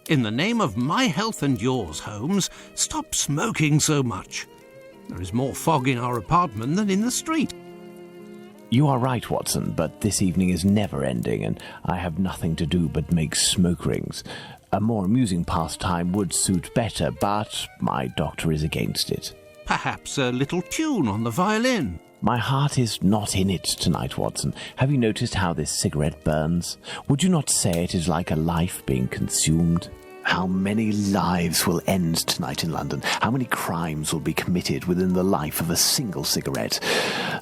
In the name of my health and yours, Holmes, stop smoking so much. There is more fog in our apartment than in the street. You are right, Watson, but this evening is never ending, and I have nothing to do but make smoke rings. A more amusing pastime would suit better, but my doctor is against it. Perhaps a little tune on the violin. My heart is not in it tonight, Watson. Have you noticed how this cigarette burns? Would you not say it is like a life being consumed? How many lives will end tonight in London? How many crimes will be committed within the life of a single cigarette?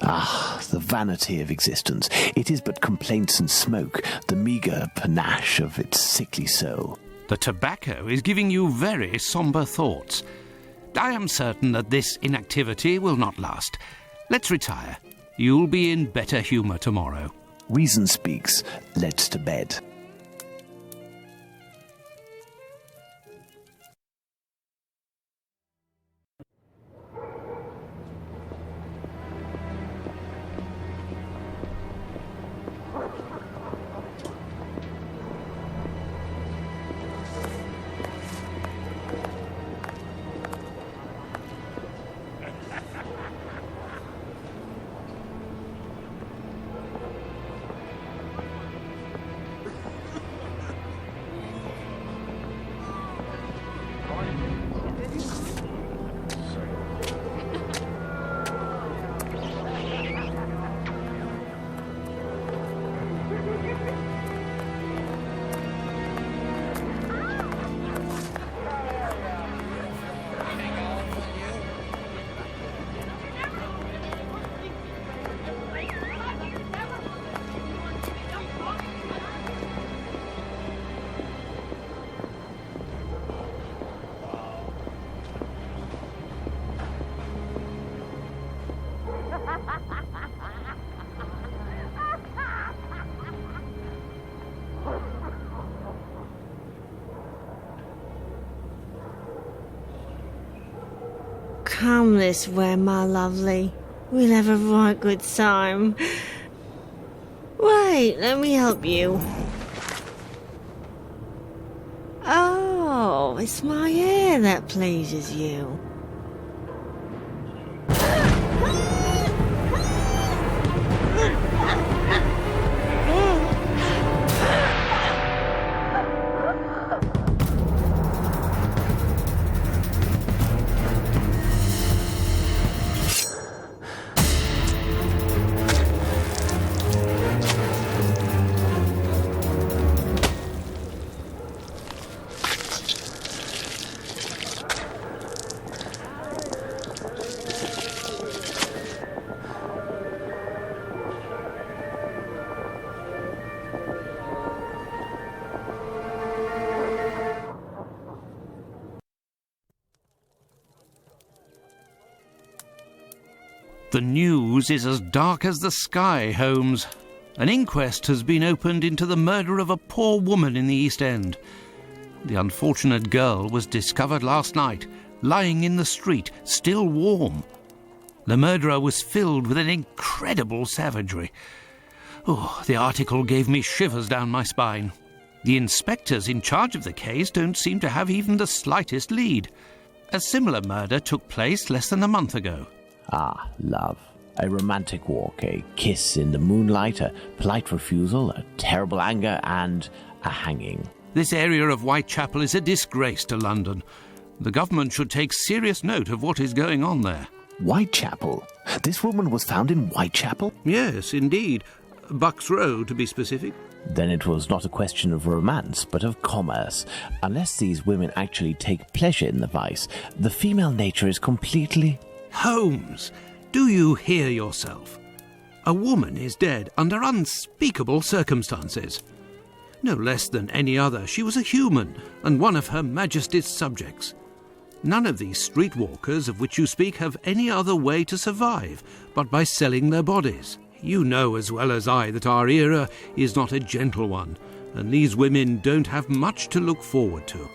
Ah, the vanity of existence. It is but complaints and smoke, the meagre panache of its sickly soul. The tobacco is giving you very sombre thoughts. I am certain that this inactivity will not last. Let's retire. You'll be in better humour tomorrow. Reason speaks. Let's to bed. Come this way, my lovely. We'll have a right good time. Wait, let me help you. Oh, it's my hair that pleases you. The news is as dark as the sky, Holmes. An inquest has been opened into the murder of a poor woman in the East End. The unfortunate girl was discovered last night, lying in the street, still warm. The murderer was filled with an incredible savagery. Oh, the article gave me shivers down my spine. The inspectors in charge of the case don't seem to have even the slightest lead. A similar murder took place less than a month ago. Ah, love. A romantic walk, a kiss in the moonlight, a polite refusal, a terrible anger, and a hanging. This area of Whitechapel is a disgrace to London. The government should take serious note of what is going on there. Whitechapel? This woman was found in Whitechapel? Yes, indeed. Bucks Row, to be specific. Then it was not a question of romance, but of commerce. Unless these women actually take pleasure in the vice, the female nature is completely... Holmes, do you hear yourself? A woman is dead under unspeakable circumstances. No less than any other, she was a human and one of Her Majesty's subjects. None of these streetwalkers of which you speak have any other way to survive but by selling their bodies. You know as well as I that our era is not a gentle one, and these women don't have much to look forward to.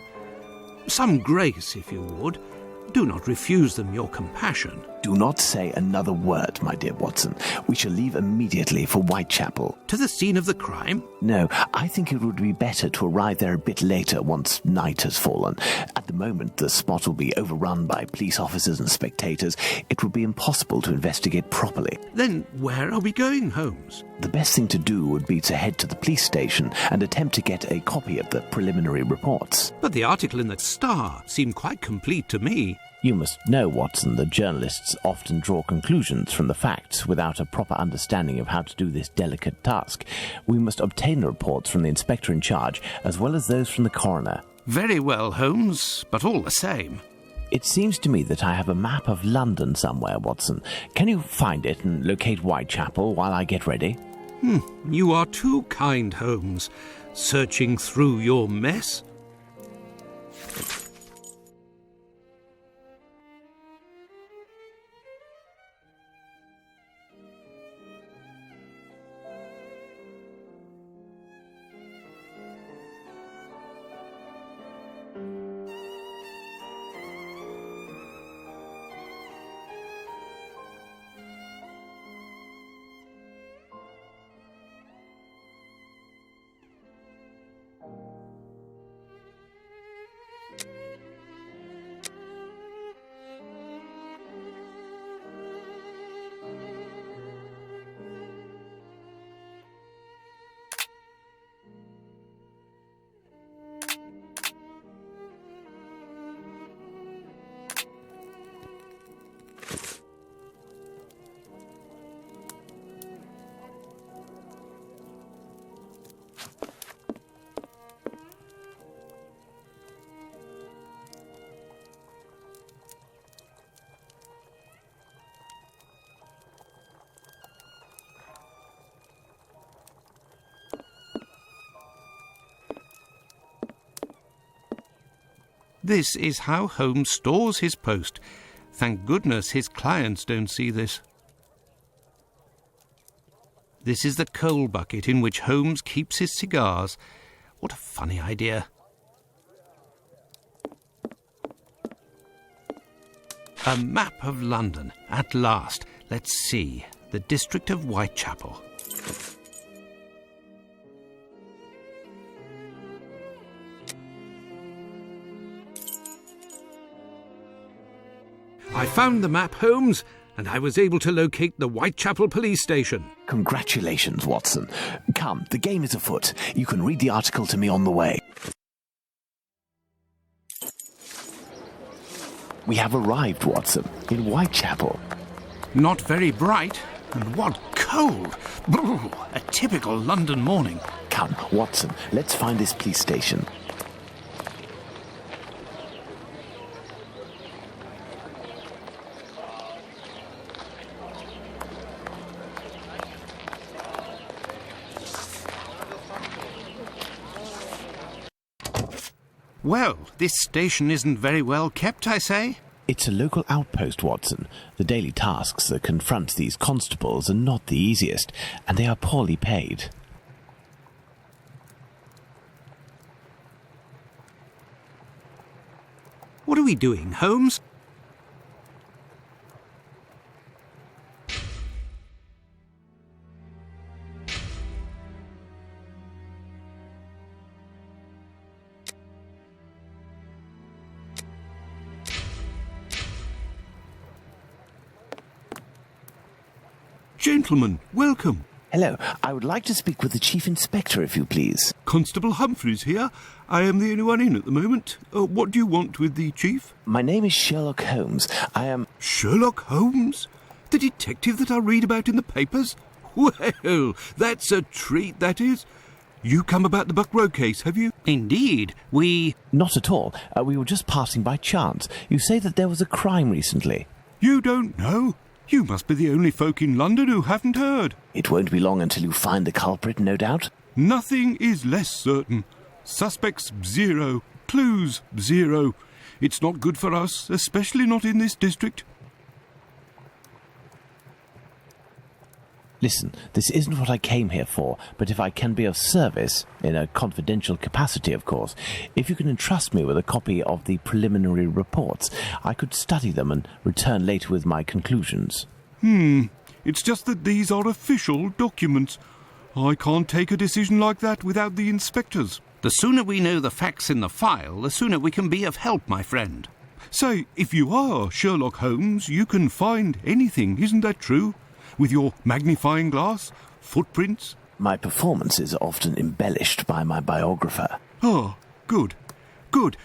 Some grace, if you would. Do not refuse them your compassion. Do not say another word, my dear Watson. We shall leave immediately for Whitechapel. To the scene of the crime? No, I think it would be better to arrive there a bit later once night has fallen. At the moment, the spot will be overrun by police officers and spectators. It would be impossible to investigate properly. Then where are we going, Holmes? The best thing to do would be to head to the police station and attempt to get a copy of the preliminary reports. But the article in the Star seemed quite complete to me. You must know, Watson, that journalists often draw conclusions from the facts without a proper understanding of how to do this delicate task. We must obtain the reports from the inspector in charge, as well as those from the coroner. Very well, Holmes, but all the same. It seems to me that I have a map of London somewhere, Watson. Can you find it and locate Whitechapel while I get ready? You are too kind, Holmes. Searching through your mess? This is how Holmes stores his post. Thank goodness his clients don't see this. This is the coal bucket in which Holmes keeps his cigars. What a funny idea. A map of London, at last. Let's see. The district of Whitechapel. I found the map, Holmes, and I was able to locate the Whitechapel police station. Congratulations, Watson. Come, the game is afoot. You can read the article to me on the way. We have arrived, Watson, in Whitechapel. Not very bright, and what cold! Brr, a typical London morning. Come, Watson, let's find this police station. Well, this station isn't very well kept, I say. It's a local outpost, Watson. The daily tasks that confront these constables are not the easiest, and they are poorly paid. What are we doing, Holmes? Gentlemen, welcome. Hello, I would like to speak with the Chief Inspector, if you please. Constable Humphreys here. I am the only one in at the moment. What do you want with the Chief? My name is Sherlock Holmes. I am... Sherlock Holmes? The detective that I read about in the papers? Well, that's a treat, that is. You come about the Buck Road case, have you? Indeed, we... Not at all. We were just passing by chance. You say that there was a crime recently. You don't know? You must be the only folk in London who haven't heard. It won't be long until you find the culprit, no doubt. Nothing is less certain. Suspects, 0. Clues, 0. It's not good for us, especially not in this district. Listen, this isn't what I came here for, but if I can be of service, in a confidential capacity, of course, if you can entrust me with a copy of the preliminary reports, I could study them and return later with my conclusions. It's just that these are official documents. I can't take a decision like that without the inspectors. The sooner we know the facts in the file, the sooner we can be of help, my friend. Say, if you are Sherlock Holmes, you can find anything, isn't that true? With your magnifying glass, footprints? My performances are often embellished by my biographer. Ah, good. Good.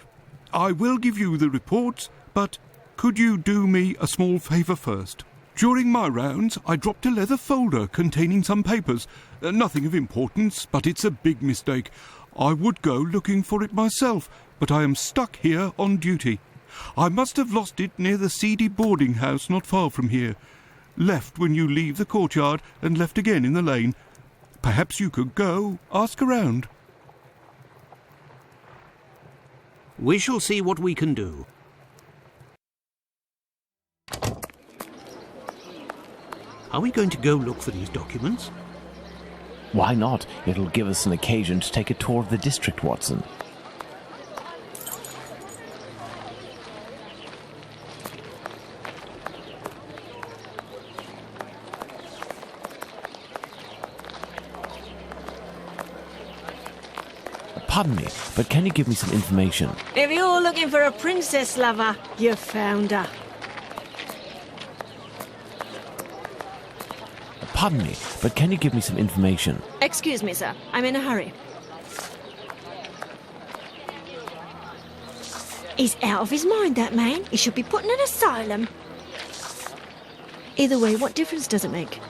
I will give you the reports, but could you do me a small favour first? During my rounds, I dropped a leather folder containing some papers. Nothing of importance, but it's a big mistake. I would go looking for it myself, but I am stuck here on duty. I must have lost it near the seedy boarding house not far from here. Left when you leave the courtyard and left again in the lane. Perhaps you could go, ask around. We shall see what we can do. Are we going to go look for these documents? Why not? It'll give us an occasion to take a tour of the district, Watson. Pardon me, but can you give me some information? If you're looking for a princess lover, you've found her. Pardon me, but can you give me some information? Excuse me, sir. I'm in a hurry. He's out of his mind, that man. He should be put in an asylum. Either way, what difference does it make?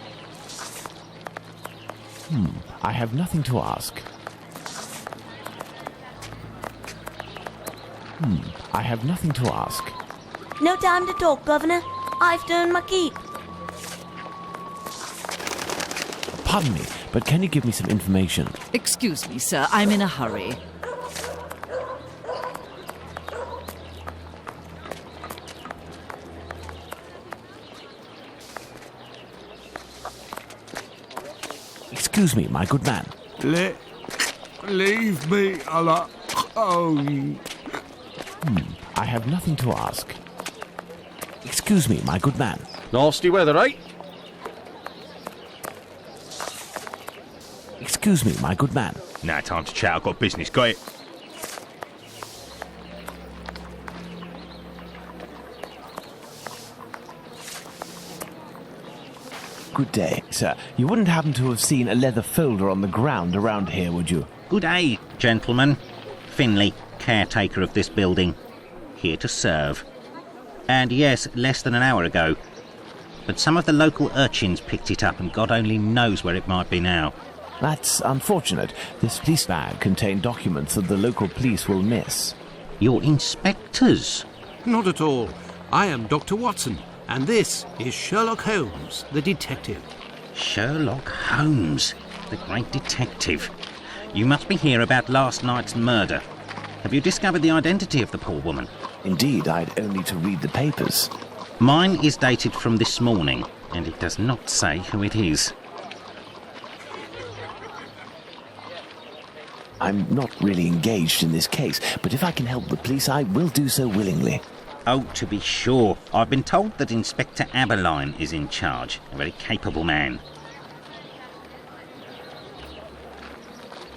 I have nothing to ask. I have nothing to ask. No time to talk, Governor. I've turned my keep. Pardon me, but can you give me some information? Excuse me, sir. I'm in a hurry. Excuse me, my good man. Leave me alone. I have nothing to ask. Excuse me, my good man. Nasty weather, eh? Excuse me, my good man. Now time to chat, I've got business, got it? Good day, sir. You wouldn't happen to have seen a leather folder on the ground around here, would you? Good day, gentlemen. Finley, caretaker of this building. Here to serve. And yes, less than an hour ago. But some of the local urchins picked it up and God only knows where it might be now. That's unfortunate. This police bag contained documents that the local police will miss. You're inspectors? Not at all. I am Dr. Watson, and this is Sherlock Holmes, the detective. Sherlock Holmes, the great detective. You must be here about last night's murder. Have you discovered the identity of the poor woman? Indeed, I'd only to read the papers. Mine is dated from this morning, and it does not say who it is. I'm not really engaged in this case, but if I can help the police, I will do so willingly. Oh, to be sure. I've been told that Inspector Aberline is in charge. A very capable man.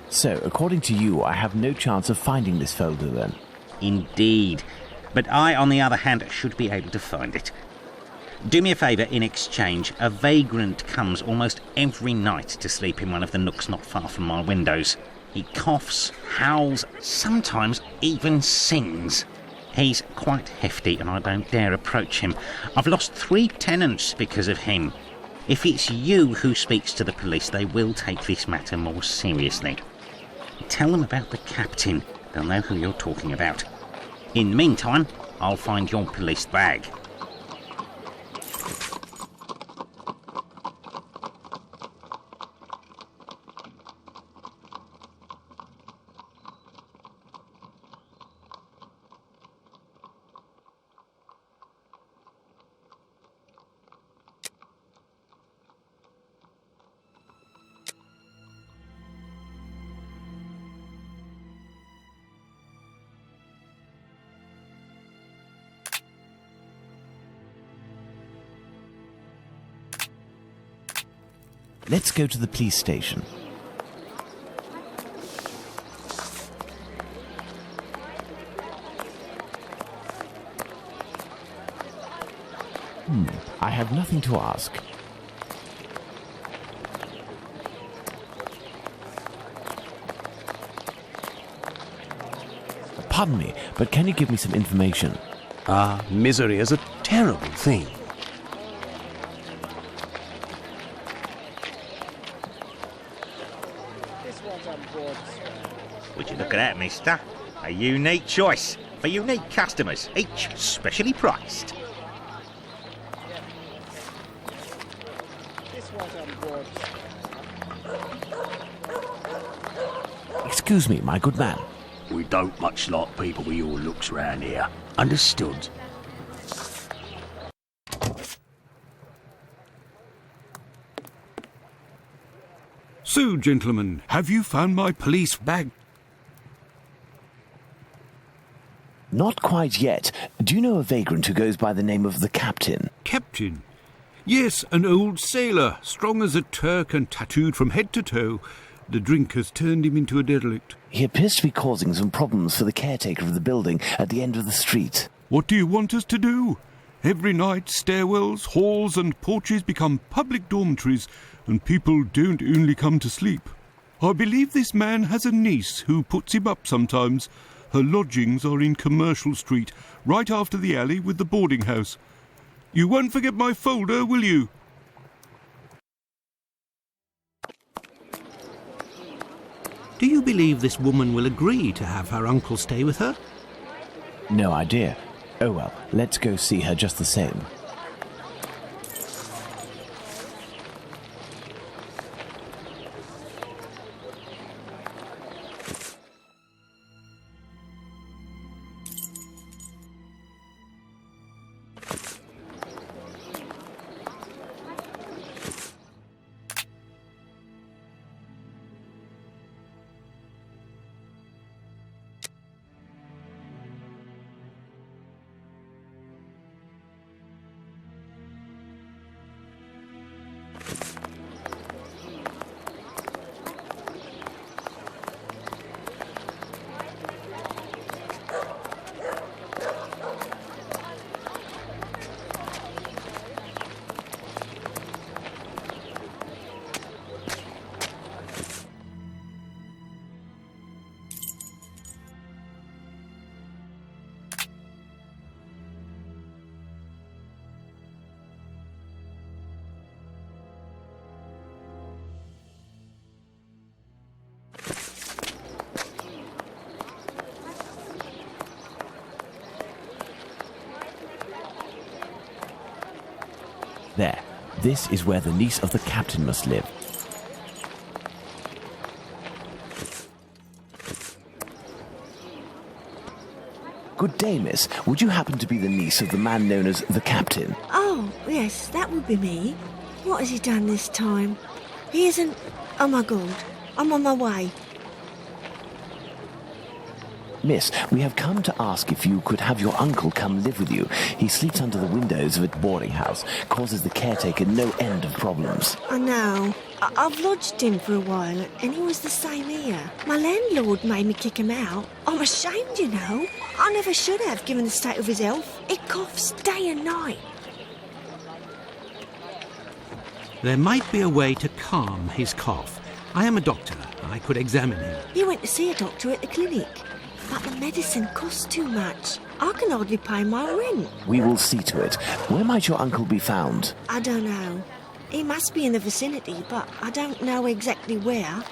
So, according to you, I have no chance of finding this folder then? Indeed. But I, on the other hand, should be able to find it. Do me a favour in exchange. A vagrant comes almost every night to sleep in one of the nooks not far from my windows. He coughs, howls, sometimes even sings. He's quite hefty and I don't dare approach him. I've lost 3 tenants because of him. If it's you who speaks to the police, they will take this matter more seriously. Tell them about the captain. They'll know who you're talking about. In the meantime, I'll find your police bag. Let's go to the police station. I have nothing to ask. Pardon me, but can you give me some information? Misery is a terrible thing. Would you look at that, mister? A unique choice for unique customers, each specially priced. Excuse me, my good man. We don't much like people with your looks round here. Understood? So, gentlemen, have you found my police bag? Not quite yet. Do you know a vagrant who goes by the name of the Captain? Captain? Yes, an old sailor, strong as a Turk and tattooed from head to toe. The drink has turned him into a derelict. He appears to be causing some problems for the caretaker of the building at the end of the street. What do you want us to do? Every night, stairwells, halls and porches become public dormitories, and people don't only come to sleep. I believe this man has a niece who puts him up sometimes. Her lodgings are in Commercial Street, right after the alley with the boarding house. You won't forget my folder, will you? Do you believe this woman will agree to have her uncle stay with her? No idea. Oh well, let's go see her just the same. There. This is where the niece of the captain must live. Good day, miss. Would you happen to be the niece of the man known as the captain? Oh, yes, that would be me. What has he done this time? He isn't... Oh, my God. I'm on my way. Miss, we have come to ask if you could have your uncle come live with you. He sleeps under the windows of a boarding house, causes the caretaker no end of problems. I know. I've lodged him for a while, and he was the same here. My landlord made me kick him out. I'm ashamed, you know. I never should have, given the state of his health. He coughs day and night. There might be a way to calm his cough. I am a doctor. I could examine him. He went to see a doctor at the clinic. But the medicine costs too much. I can hardly pay my rent. We will see to it. Where might your uncle be found? I don't know. He must be in the vicinity, but I don't know exactly where.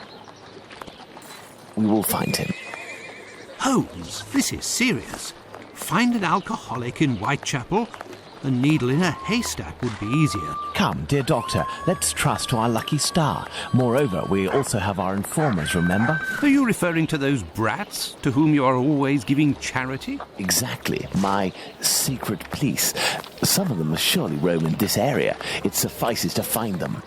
We will find him. Holmes, this is serious. Find an alcoholic in Whitechapel? A needle in a haystack would be easier. Come, dear doctor, let's trust to our lucky star. Moreover, we also have our informers, remember? Are you referring to those brats to whom you are always giving charity? Exactly. My secret police. Some of them must surely roam in this area. It suffices to find them.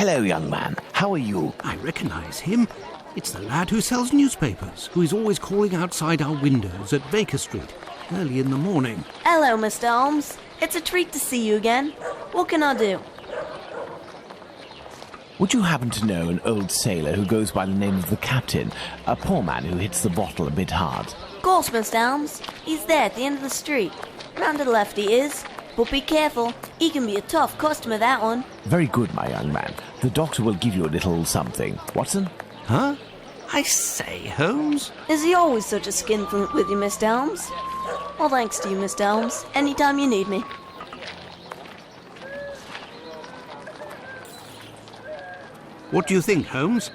Hello, young man. How are you? I recognise him. It's the lad who sells newspapers, who is always calling outside our windows at Baker Street, early in the morning. Hello, Mr. Holmes. It's a treat to see you again. What can I do? Would you happen to know an old sailor who goes by the name of the Captain? A poor man who hits the bottle a bit hard. Of course, Mr. Holmes. He's there at the end of the street. Round to the left he is. But be careful. He can be a tough customer, that one. Very good, my young man. The doctor will give you a little something. Watson? Huh? I say, Holmes? Is he always such a skinflint with you, Mr. Holmes? Well, thanks to you, Mr. Holmes. Anytime you need me. What do you think, Holmes?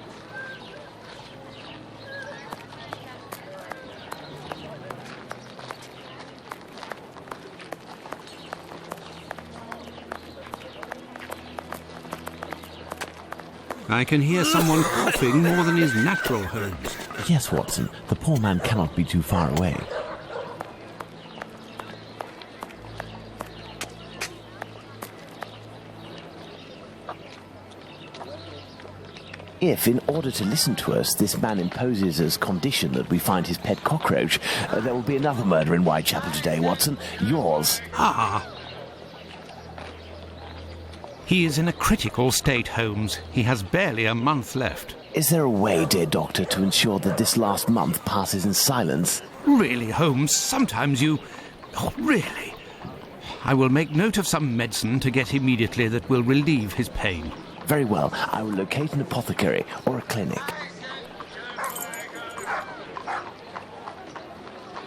I can hear someone coughing more than is natural, Holmes. Yes, Watson. The poor man cannot be too far away. If, in order to listen to us, this man imposes as condition that we find his pet cockroach, there will be another murder in Whitechapel today, Watson. Yours. Ah. He is in a critical state, Holmes. He has barely a month left. Is there a way, dear doctor, to ensure that this last month passes in silence? Really, Holmes, sometimes you... Oh, really? I will make note of some medicine to get immediately that will relieve his pain. Very well. I will locate an apothecary or a clinic.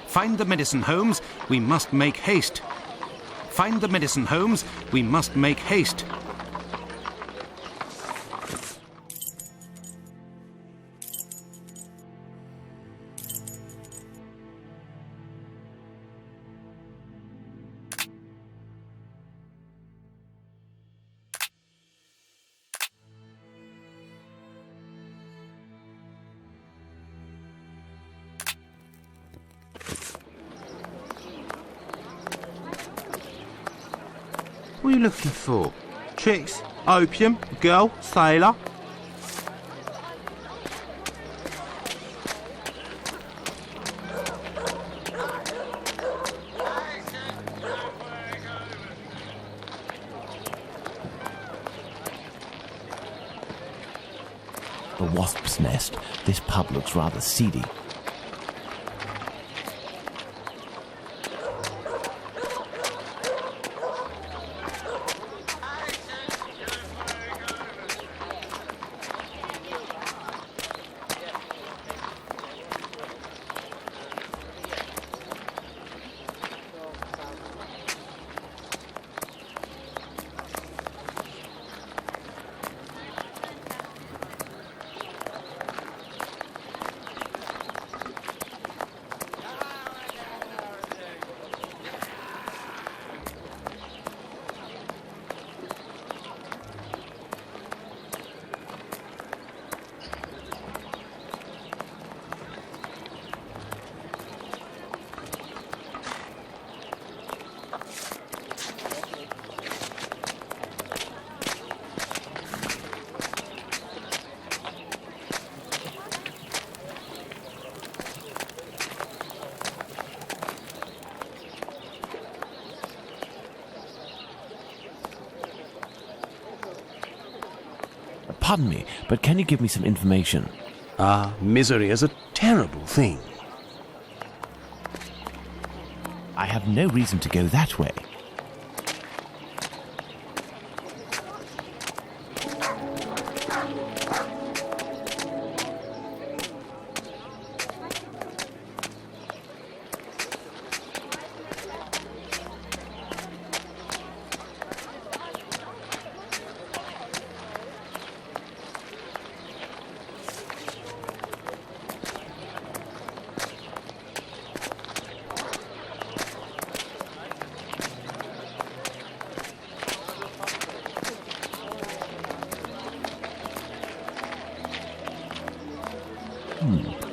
Find the medicine, Holmes. We must make haste. Find the medicine, Holmes. We must make haste. What are you looking for? Chicks? Opium? Girl? Sailor? A wasp's nest. This pub looks rather seedy. Pardon me, but can you give me some information? Misery is a terrible thing. I have no reason to go that way.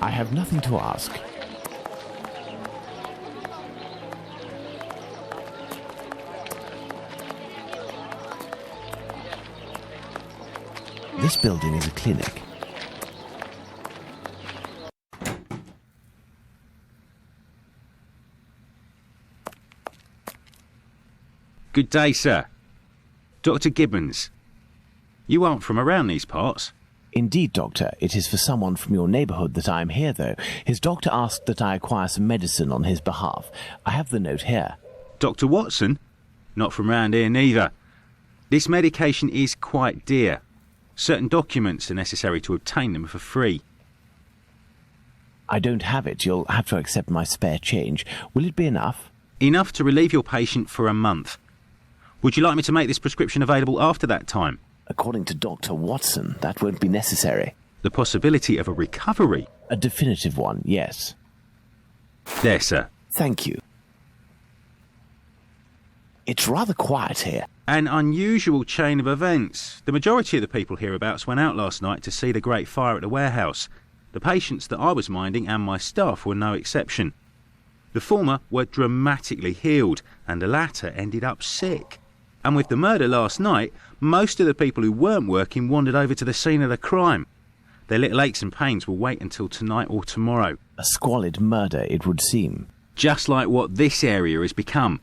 I have nothing to ask. This building is a clinic. Good day, sir. Dr. Gibbons. You aren't from around these parts. Indeed, Doctor. It is for someone from your neighbourhood that I am here, though. His doctor asked that I acquire some medicine on his behalf. I have the note here. Dr. Watson? Not from round here neither. This medication is quite dear. Certain documents are necessary to obtain them for free. I don't have it. You'll have to accept my spare change. Will it be enough? Enough to relieve your patient for a month. Would you like me to make this prescription available after that time? According to Dr. Watson, that won't be necessary. The possibility of a recovery? A definitive one, yes. There, sir. Thank you. It's rather quiet here. An unusual chain of events. The majority of the people hereabouts went out last night to see the great fire at the warehouse. The patients that I was minding and my staff were no exception. The former were dramatically healed, and the latter ended up sick. And with the murder last night, most of the people who weren't working wandered over to the scene of the crime. Their little aches and pains will wait until tonight or tomorrow. A squalid murder, it would seem. Just like what this area has become.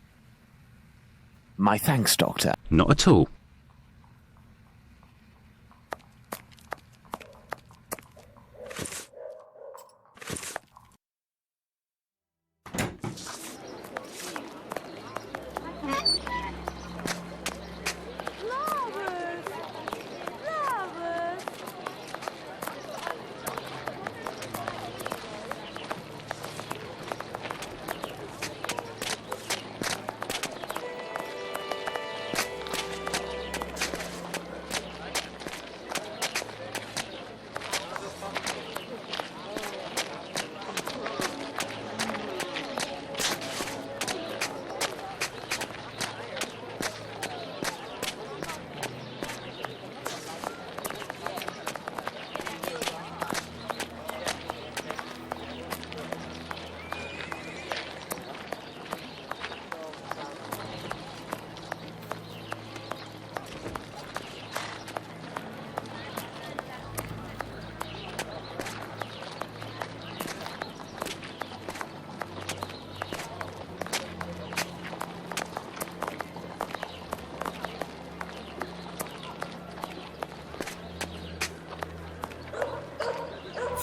My thanks, Doctor. Not at all.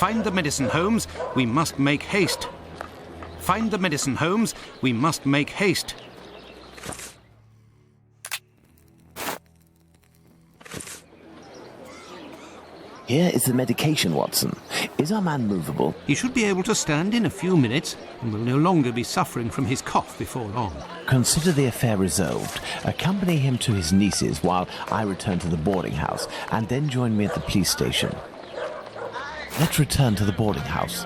Find the medicine, Holmes. We must make haste. Find the medicine, Holmes. We must make haste. Here is the medication, Watson. Is our man movable? He should be able to stand in a few minutes and will no longer be suffering from his cough before long. Consider the affair resolved. Accompany him to his niece's while I return to the boarding house, and then join me at the police station. Let's return to the boarding house.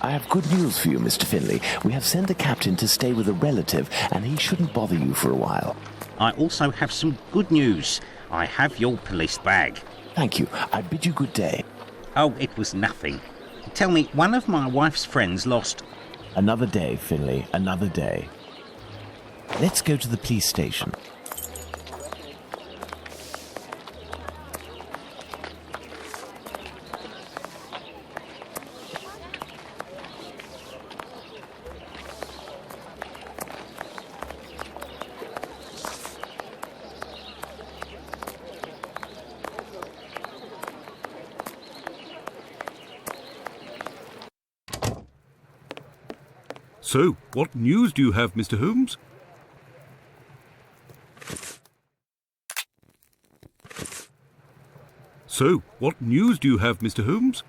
I have good news for you, Mr. Finlay. We have sent the captain to stay with a relative, and he shouldn't bother you for a while. I also have some good news. I have your police bag. Thank you. I bid you good day. Oh, it was nothing. Tell me, one of my wife's friends lost... Another day, Finlay, another day. Let's go to the police station. So, what news do you have, Mr. Holmes? So, what news do you have, Mr. Holmes?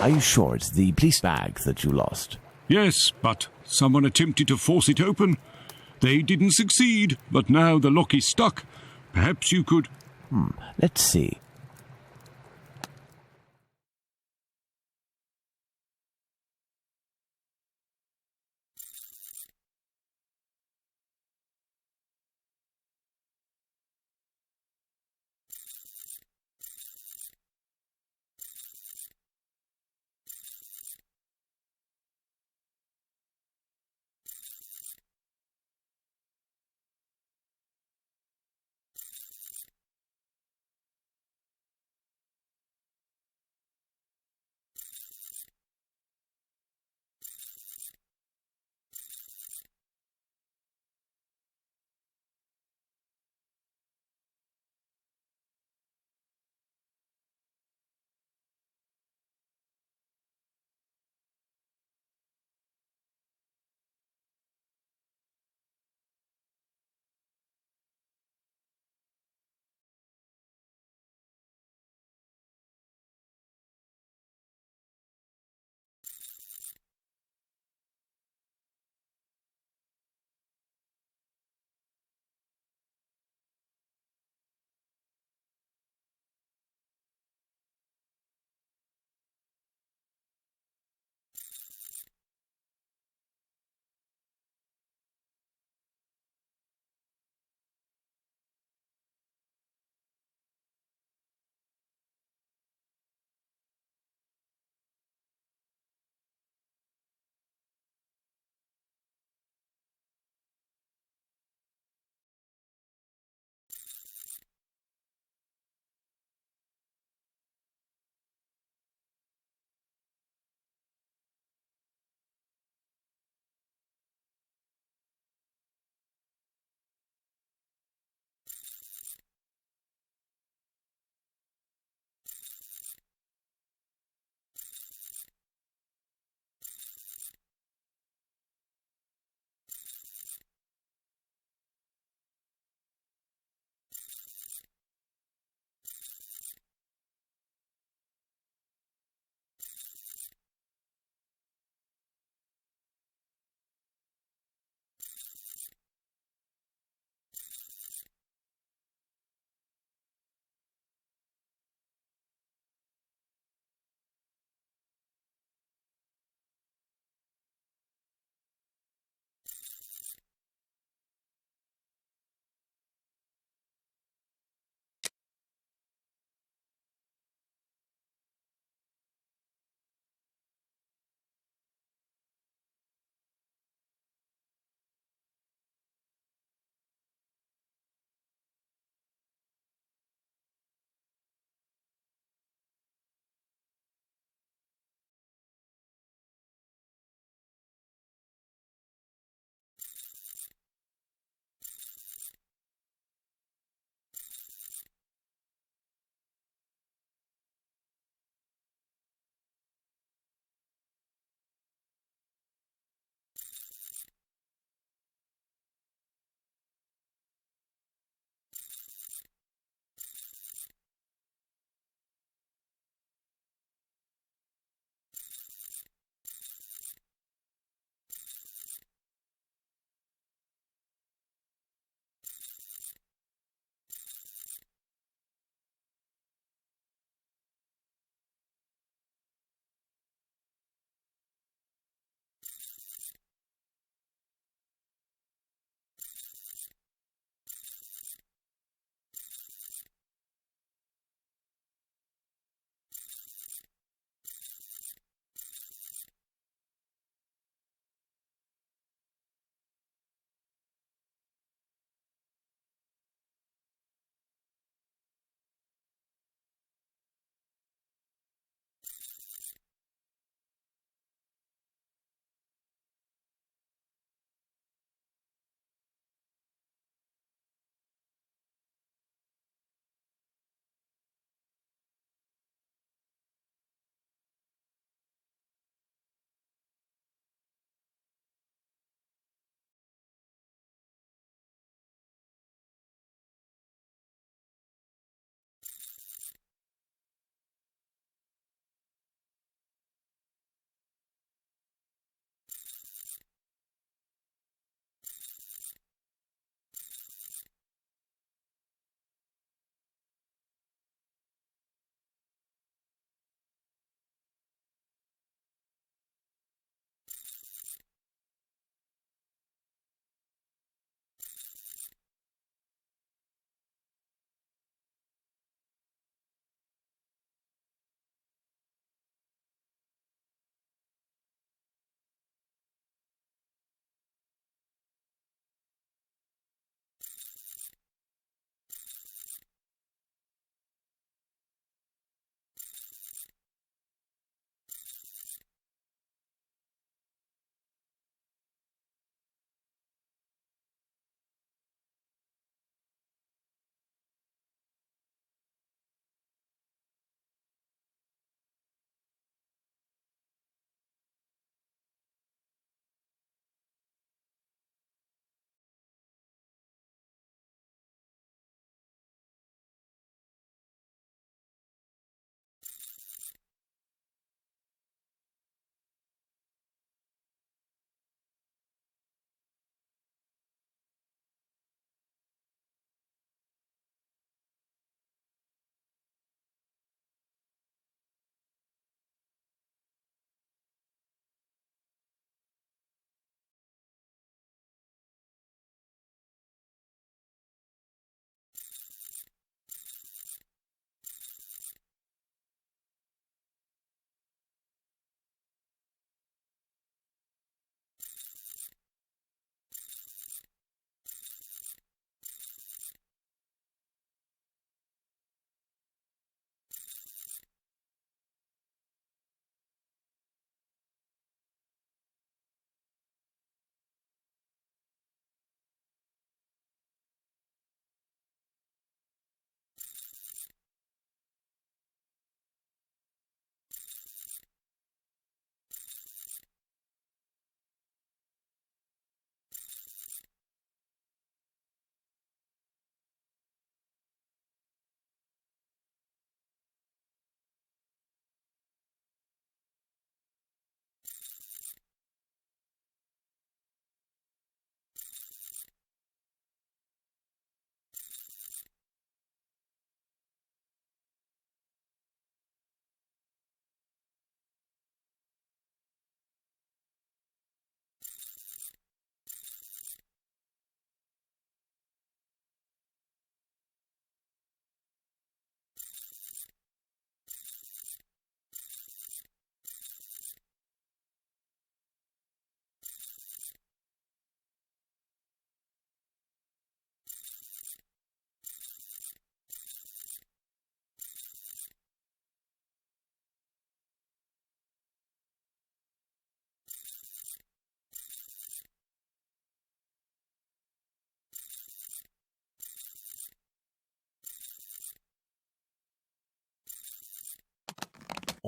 Are you sure it's the police bag that you lost? Yes, but someone attempted to force it open. They didn't succeed, but now the lock is stuck. Perhaps you could... Let's see.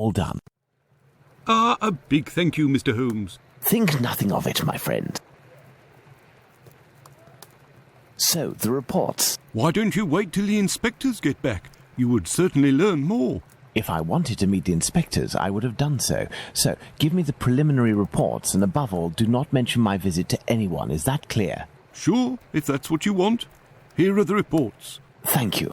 All done. Ah, a big thank you, Mr. Holmes. Think nothing of it, my friend. So, the reports. Why don't you wait till the inspectors get back? You would certainly learn more. If I wanted to meet the inspectors, I would have done so. So, give me the preliminary reports, and above all, do not mention my visit to anyone. Is that clear? Sure, if that's what you want. Here are the reports. Thank you.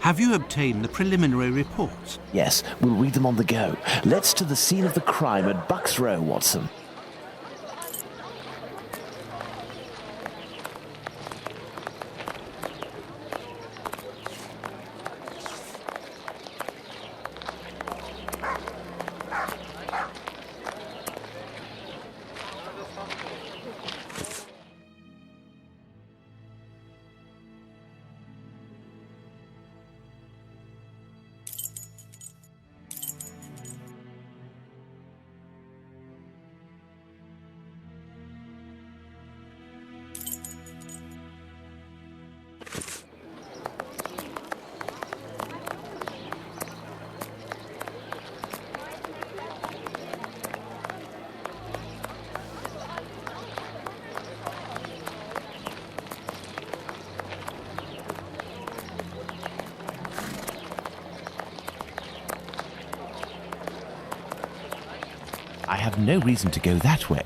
Have you obtained the preliminary reports? Yes, we'll read them on the go. Let's to the scene of the crime at Bucks Row, Watson. I have no reason to go that way.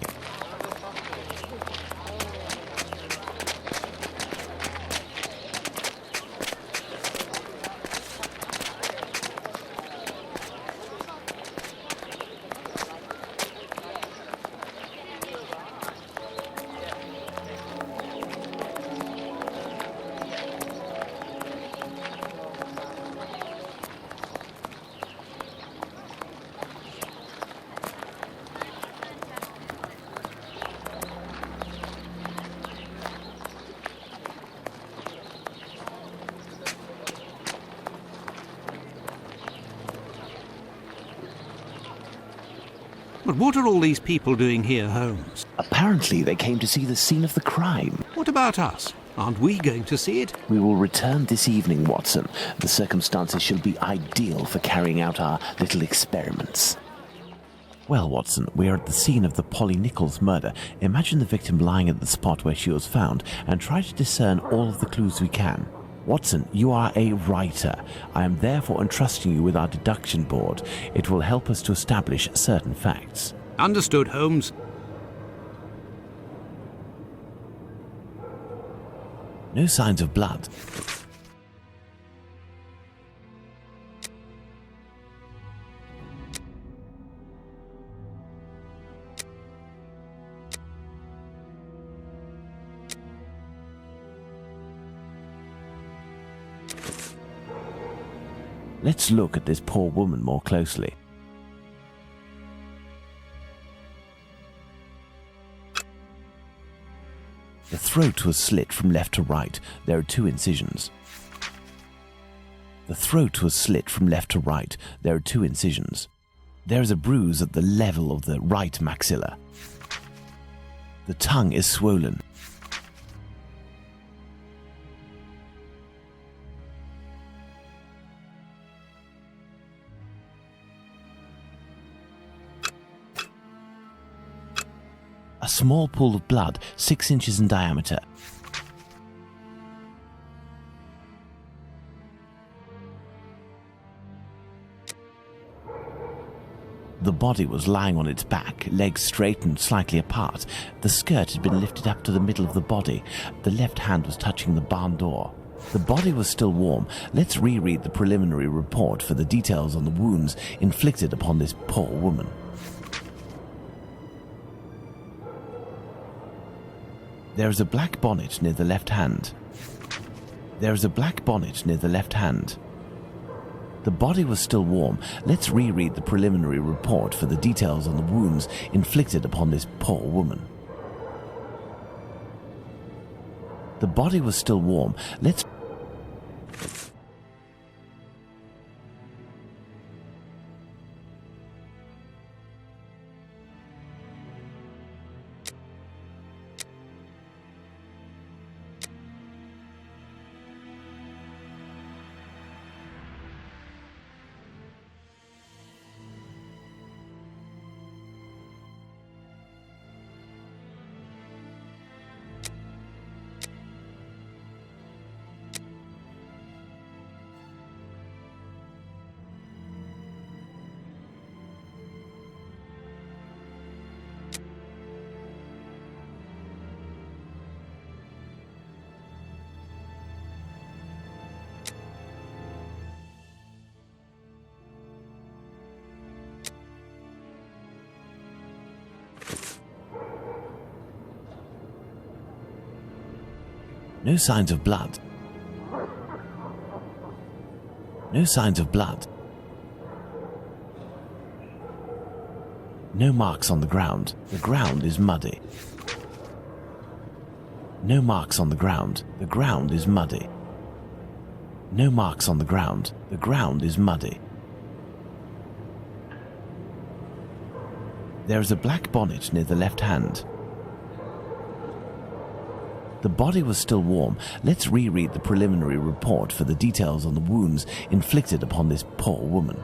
But what are all these people doing here, Holmes? Apparently they came to see the scene of the crime. What about us? Aren't we going to see it? We will return this evening, Watson. The circumstances shall be ideal for carrying out our little experiments. Well, Watson, we are at the scene of the Polly Nichols murder. Imagine the victim lying at the spot where she was found and try to discern all of the clues we can. Watson, you are a writer. I am therefore entrusting you with our deduction board. It will help us to establish certain facts. Understood, Holmes. No signs of blood. Let's look at this poor woman more closely. The throat was slit from left to right. There are 2 incisions. The throat was slit from left to right. There are 2 incisions. There is a bruise at the level of the right maxilla. The tongue is swollen. small pool of blood 6 inches in diameter. The body was lying on its back, legs straight and slightly apart. The skirt had been lifted up to the middle of the body. The left hand was touching the barn door. The body was still warm. Let's reread the preliminary report for the details on the wounds inflicted upon this poor woman. There is a black bonnet near the left hand. There is a black bonnet near the left hand. The body was still warm. Let's reread the preliminary report for the details on the wounds inflicted upon this poor woman. The body was still warm. Let's... No signs of blood. No signs of blood. No marks on the ground. The ground is muddy. No marks on the ground. The ground is muddy. No marks on the ground. The ground is muddy. There is a black bonnet near the left hand. The body was still warm. Let's reread the preliminary report for the details on the wounds inflicted upon this poor woman.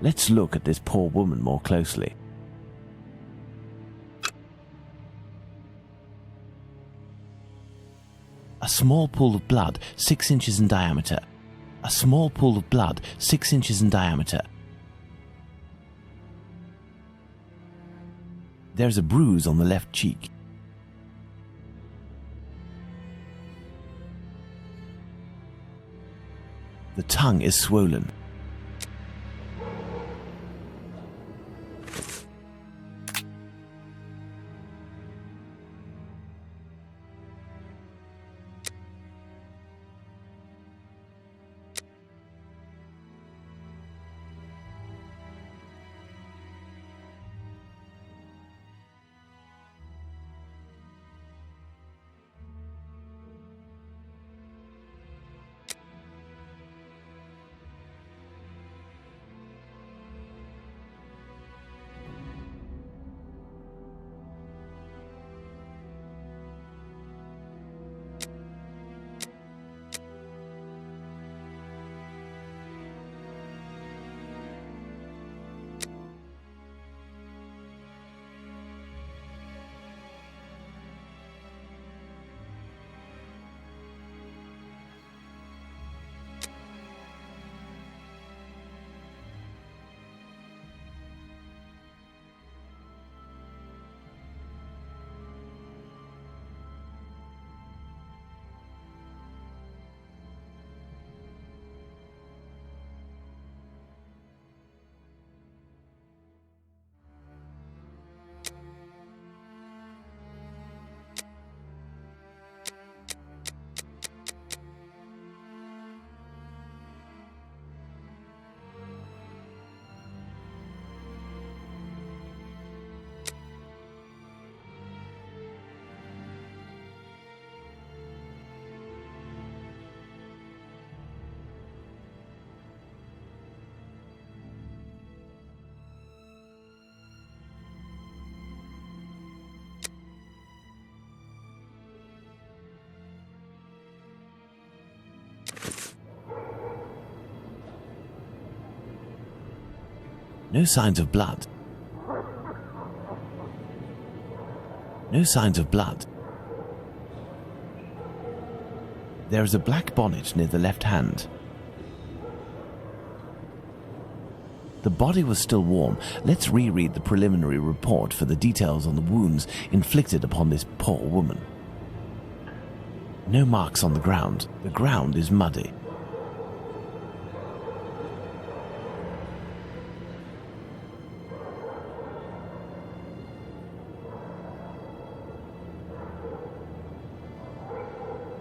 Let's look at this poor woman more closely. A small pool of blood 6 inches in diameter. A small pool of blood 6 inches in diameter. There's a bruise on the left cheek. The tongue is swollen. No signs of blood. No signs of blood. There is a black bonnet near the left hand. The body was still warm. Let's reread the preliminary report for the details on the wounds inflicted upon this poor woman. No marks on the ground. The ground is muddy.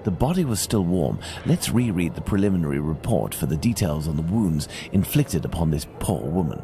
The body was still warm. Let's reread the preliminary report for the details on the wounds inflicted upon this poor woman.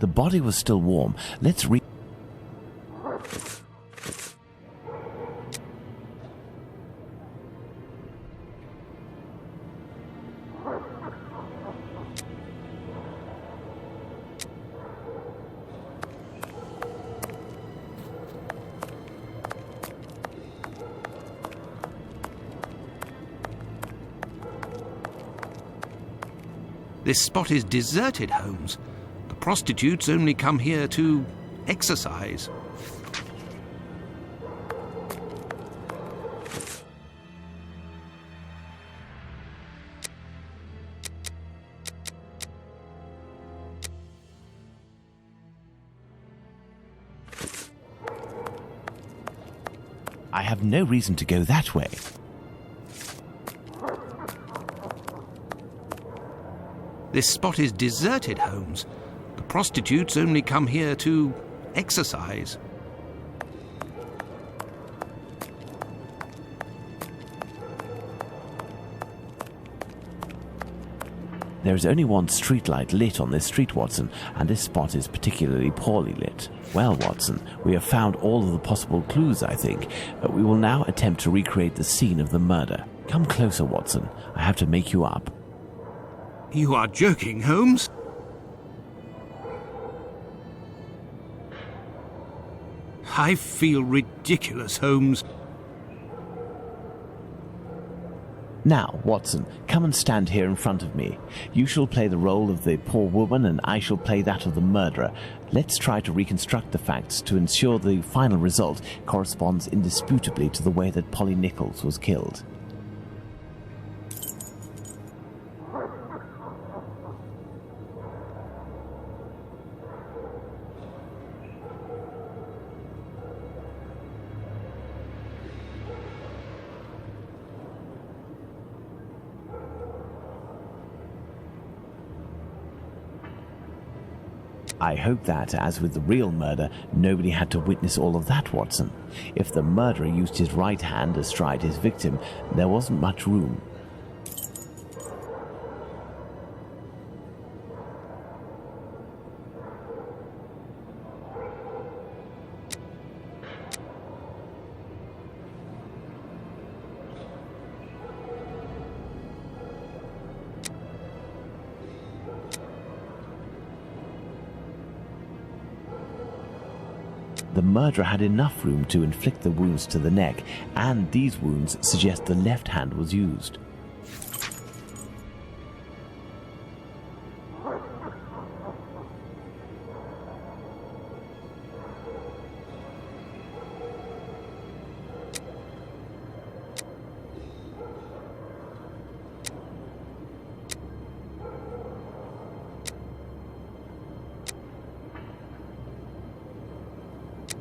The body was still warm. Let's read. This spot is deserted, Holmes. The prostitutes only come here to exercise. I have no reason to go that way. This spot is deserted, Holmes. The prostitutes only come here to exercise. There is only one streetlight lit on this street, Watson, and this spot is particularly poorly lit. Well, Watson, we have found all of the possible clues, I think, but we will now attempt to recreate the scene of the murder. Come closer, Watson. I have to make you up. You are joking, Holmes? I feel ridiculous, Holmes. Now, Watson, come and stand here in front of me. You shall play the role of the poor woman and I shall play that of the murderer. Let's try to reconstruct the facts to ensure the final result corresponds indisputably to the way that Polly Nichols was killed. I hope that, as with the real murder, nobody had to witness all of that, Watson. If the murderer used his right hand astride his victim, there wasn't much room. The murderer had enough room to inflict the wounds to the neck, and these wounds suggest the left hand was used.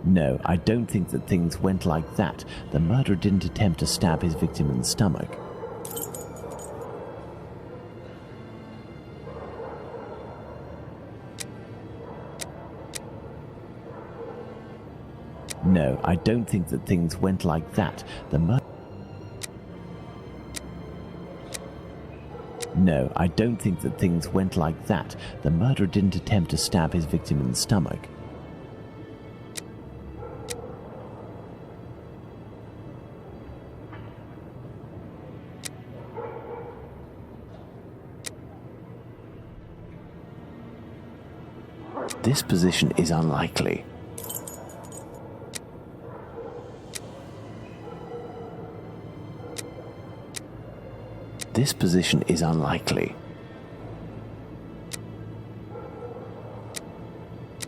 No, I don't think that things went like that. The murderer didn't attempt to stab his victim in the stomach. No, I don't think that things went like that. No, I don't think that things went like that. The murderer didn't attempt to stab his victim in the stomach. This position is unlikely. This position is unlikely.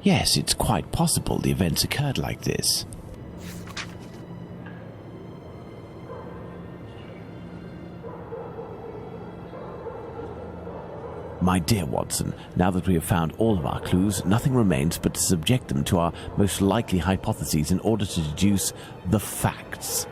Yes, it's quite possible the events occurred like this. My dear Watson, now that we have found all of our clues, nothing remains but to subject them to our most likely hypotheses in order to deduce the facts.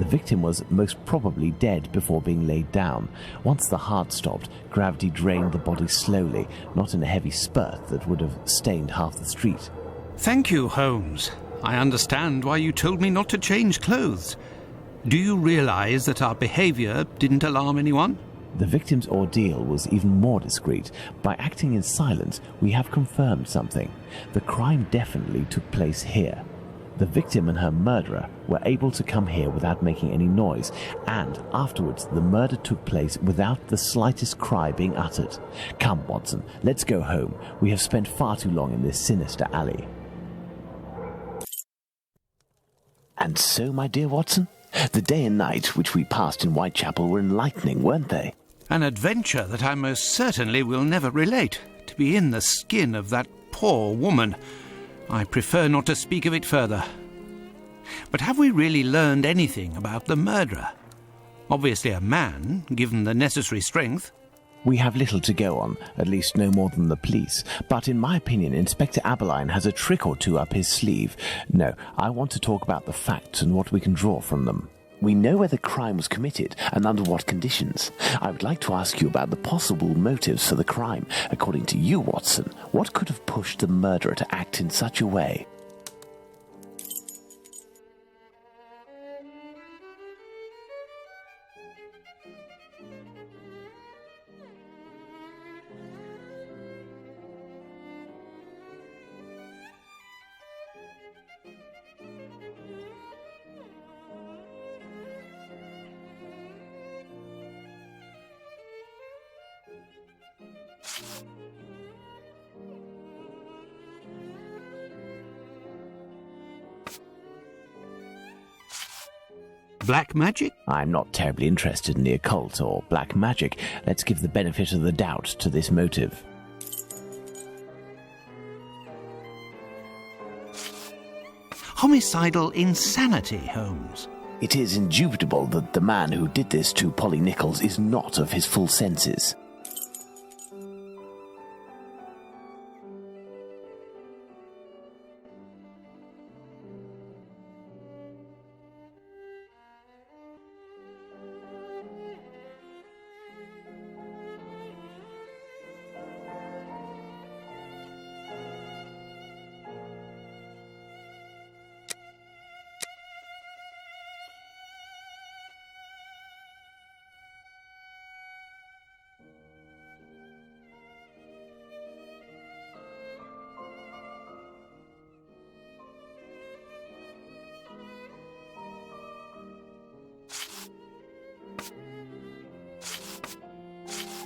The victim was most probably dead before being laid down. Once the heart stopped, gravity drained the body slowly, not in a heavy spurt that would have stained half the street. Thank you, Holmes. I understand why you told me not to change clothes. Do you realize that our behavior didn't alarm anyone? The victim's ordeal was even more discreet. By acting in silence, we have confirmed something. The crime definitely took place here. The victim and her murderer were able to come here without making any noise, and afterwards the murder took place without the slightest cry being uttered. Come, Watson, let's go home. We have spent far too long in this sinister alley. And so, my dear Watson, the day and night which we passed in Whitechapel were enlightening, weren't they? An adventure that I most certainly will never relate. To be in the skin of that poor woman. I prefer not to speak of it further. But have we really learned anything about the murderer? Obviously a man, given the necessary strength. We have little to go on, at least no more than the police. But in my opinion, Inspector Aberline has a trick or two up his sleeve. No, I want to talk about the facts and what we can draw from them. We know where the crime was committed and under what conditions. I would like to ask you about the possible motives for the crime. According to you, Watson, what could have pushed the murderer to act in such a way? Black magic? I'm not terribly interested in the occult or black magic. Let's give the benefit of the doubt to this motive. Homicidal insanity, Holmes. It is indubitable that the man who did this to Polly Nichols is not of his full senses.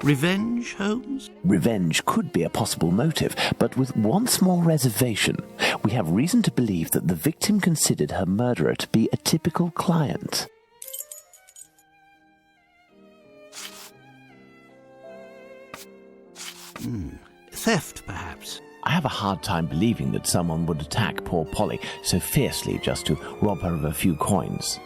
Revenge, Holmes? Revenge could be a possible motive, but with one small reservation. We have reason to believe that the victim considered her murderer to be a typical client. Theft, perhaps? I have a hard time believing that someone would attack poor Polly so fiercely just to rob her of a few coins.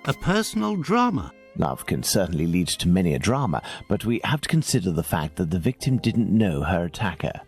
A personal drama? Love can certainly lead to many a drama, but we have to consider the fact that the victim didn't know her attacker.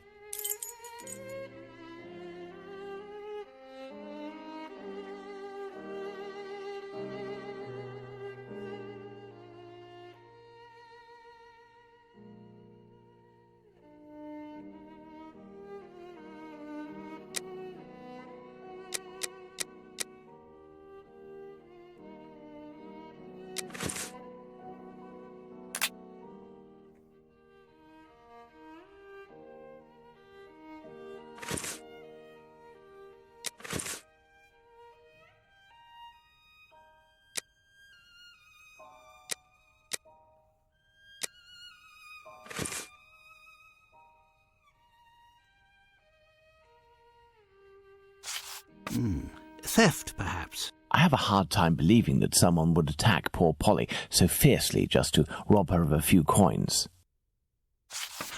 Theft, perhaps? I have a hard time believing that someone would attack poor Polly so fiercely just to rob her of a few coins.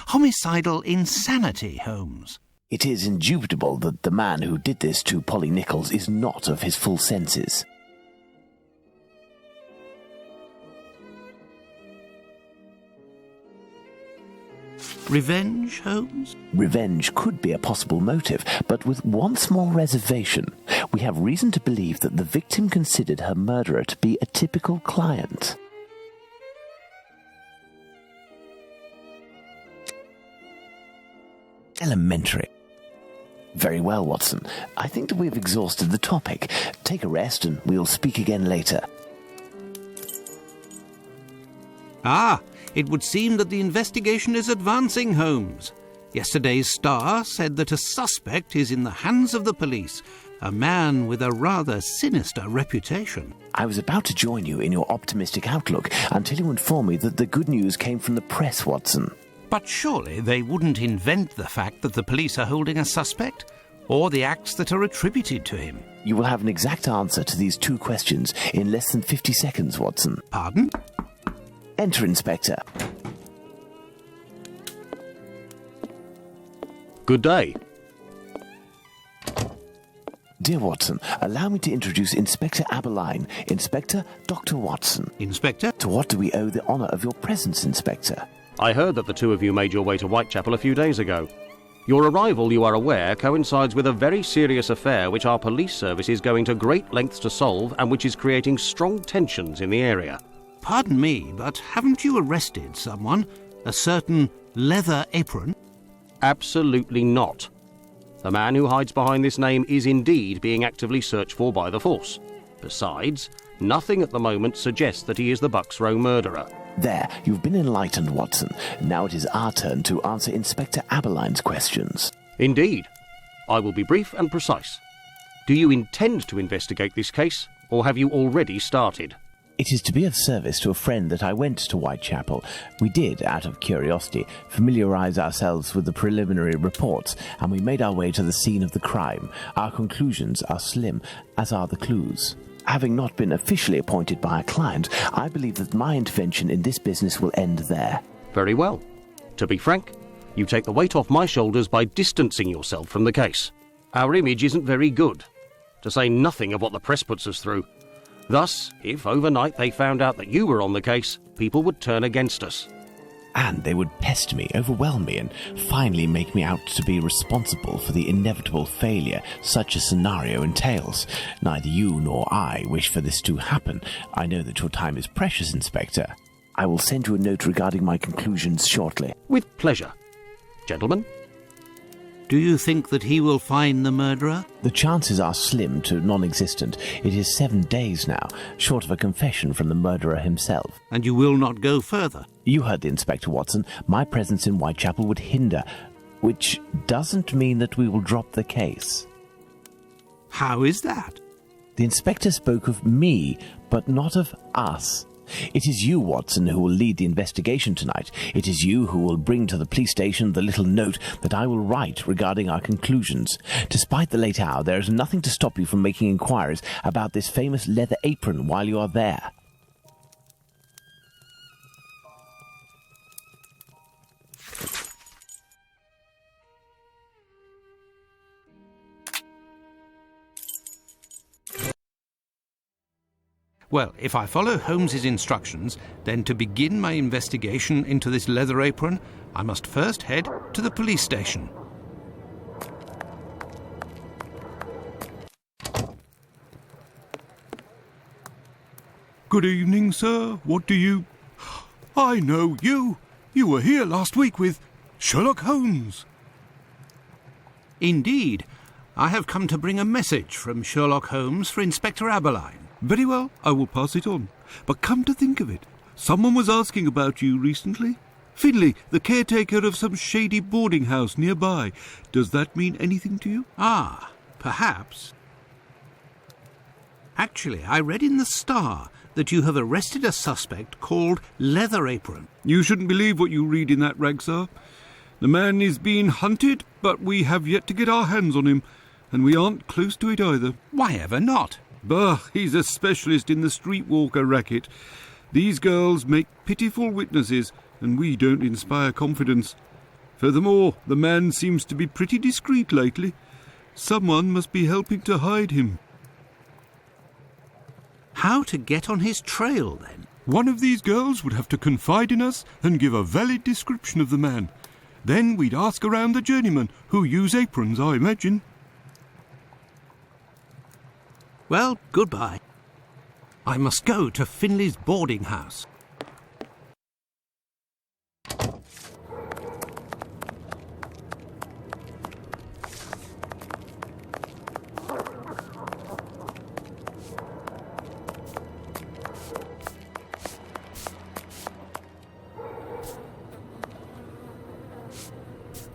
Homicidal insanity, Holmes. It is indubitable that the man who did this to Polly Nichols is not of his full senses. Revenge, Holmes? Revenge could be a possible motive, but with one small reservation. We have reason to believe that the victim considered her murderer to be a typical client. Elementary. Very well, Watson. I think that we've exhausted the topic. Take a rest and we'll speak again later. Ah, it would seem that the investigation is advancing, Holmes. Yesterday's Star said that a suspect is in the hands of the police, a man with a rather sinister reputation. I was about to join you in your optimistic outlook until you informed me that the good news came from the press, Watson. But surely they wouldn't invent the fact that the police are holding a suspect, or the acts that are attributed to him. You will have an exact answer to these 2 questions in less than 50 seconds, Watson. Pardon? Enter, Inspector. Good day. Dear Watson, allow me to introduce Inspector Aberline, Inspector Dr. Watson. Inspector? To what do we owe the honour of your presence, Inspector? I heard that the 2 of you made your way to Whitechapel a few days ago. Your arrival, you are aware, coincides with a very serious affair which our police service is going to great lengths to solve and which is creating strong tensions in the area. Pardon me, but haven't you arrested someone? A certain Leather Apron? Absolutely not. The man who hides behind this name is indeed being actively searched for by the force. Besides, nothing at the moment suggests that he is the Bucks Row murderer. There, you've been enlightened, Watson. Now it is our turn to answer Inspector Aberline's questions. Indeed. I will be brief and precise. Do you intend to investigate this case, or have you already started? It is to be of service to a friend that I went to Whitechapel. We did, out of curiosity, familiarise ourselves with the preliminary reports, and we made our way to the scene of the crime. Our conclusions are slim, as are the clues. Having not been officially appointed by a client, I believe that my intervention in this business will end there. Very well. To be frank, you take the weight off my shoulders by distancing yourself from the case. Our image isn't very good, to say nothing of what the press puts us through. Thus, if overnight they found out that you were on the case, people would turn against us. And they would pester me, overwhelm me, and finally make me out to be responsible for the inevitable failure such a scenario entails. Neither you nor I wish for this to happen. I know that your time is precious, Inspector. I will send you a note regarding my conclusions shortly. With pleasure. Gentlemen? Do you think that he will find the murderer? The chances are slim to non-existent. It is 7 days now, short of a confession from the murderer himself. And you will not go further? You heard the Inspector, Watson. My presence in Whitechapel would hinder, which doesn't mean that we will drop the case. How is that? The Inspector spoke of me, but not of us. It is you, Watson, who will lead the investigation tonight. It is you who will bring to the police station the little note that I will write regarding our conclusions. Despite the late hour, there is nothing to stop you from making inquiries about this famous Leather Apron while you are there. Well, if I follow Holmes's instructions, then to begin my investigation into this Leather Apron, I must first head to the police station. Good evening, sir. What do you... I know you. You were here last week with Sherlock Holmes. Indeed. I have come to bring a message from Sherlock Holmes for Inspector Aberline. Very well, I will pass it on. But come to think of it, someone was asking about you recently. Finley, the caretaker of some shady boarding house nearby. Does that mean anything to you? Ah, perhaps. Actually, I read in the Star that you have arrested a suspect called Leather Apron. You shouldn't believe what you read in that rag, sir. The man is being hunted, but we have yet to get our hands on him, and we aren't close to it either. Why ever not? Bah, he's a specialist in the streetwalker racket. These girls make pitiful witnesses, and we don't inspire confidence. Furthermore, the man seems to be pretty discreet lately. Someone must be helping to hide him. How to get on his trail, then? One of these girls would have to confide in us and give a valid description of the man. Then we'd ask around the journeymen, who use aprons, I imagine. Well, goodbye. I must go to Finley's boarding house.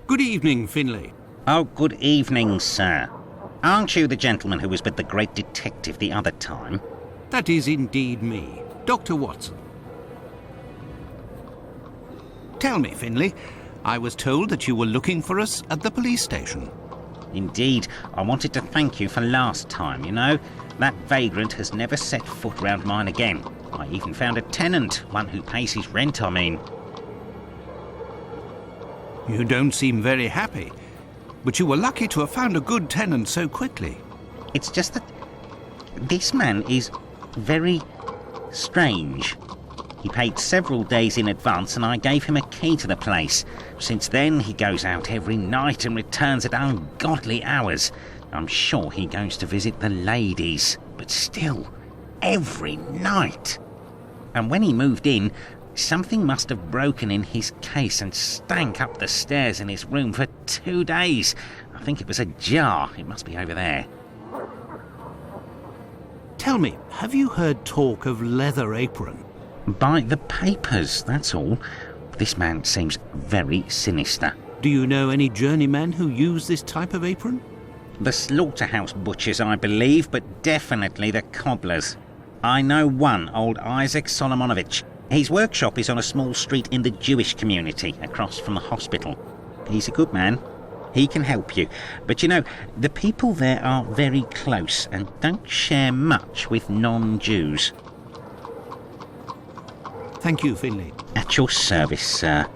Good evening, Finley. Oh, good evening, sir. Aren't you the gentleman who was with the great detective the other time? That is indeed me, Dr. Watson. Tell me, Finley, I was told that you were looking for us at the police station. Indeed, I wanted to thank you for last time, you know. That vagrant has never set foot round mine again. I even found a tenant, one who pays his rent, I mean. You don't seem very happy, but you were lucky to have found a good tenant so quickly. It's just that this man is very strange. He paid several days in advance and I gave him a key to the place. Since then, he goes out every night and returns at ungodly hours. I'm sure he goes to visit the ladies, but still, every night. And when he moved in, something must have broken in his case and stank up the stairs in his room for 2 days. I think it was a jar. It must be over there. Tell me, have you heard talk of Leather Apron? By the papers, that's all. This man seems very sinister. Do you know any journeymen who use this type of apron? The slaughterhouse butchers, I believe, but definitely the cobblers. I know one, old Isaac Solomonovich. His workshop is on a small street in the Jewish community, across from the hospital. He's a good man. He can help you. But you know, the people there are very close and don't share much with non-Jews. Thank you, Finley. At your service, sir.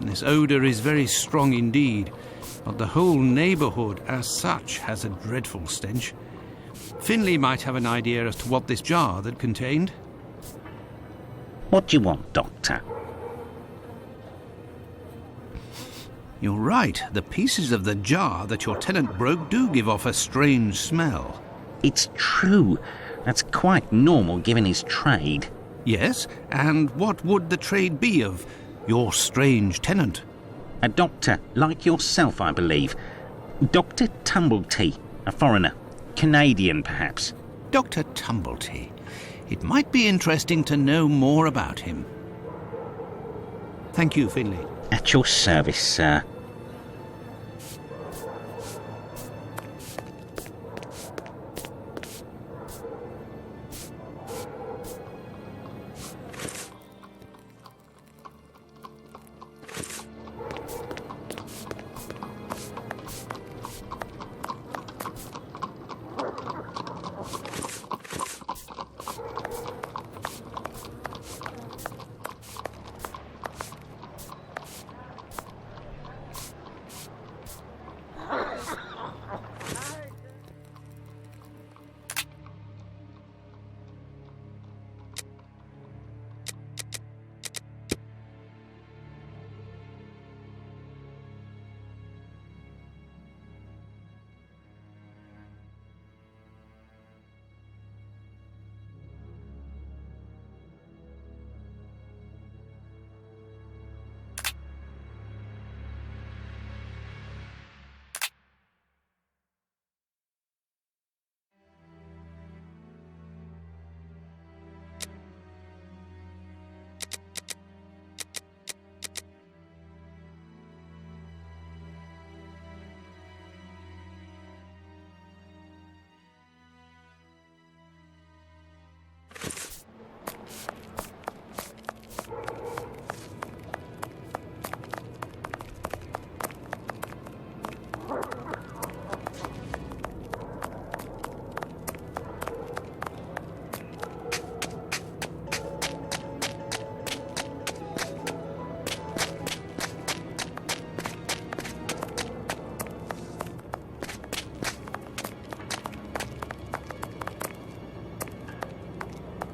This odour is very strong indeed, but the whole neighbourhood as such has a dreadful stench. Finley might have an idea as to what this jar that contained. What do you want, Doctor? You're right. The pieces of the jar that your tenant broke do give off a strange smell. It's true. That's quite normal given his trade. Yes, and what would the trade be of your strange tenant? A doctor, like yourself, I believe. Dr. Tumblety, a foreigner. Canadian, perhaps. Dr. Tumblety. It might be interesting to know more about him. Thank you, Finley. At your service, sir.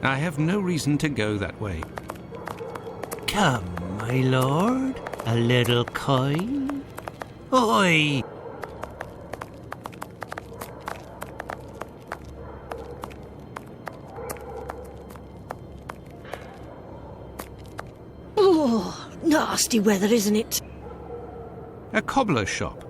I have no reason to go that way. Come, my lord, a little coin. Oi! Oh, nasty weather, isn't it? A cobbler's shop.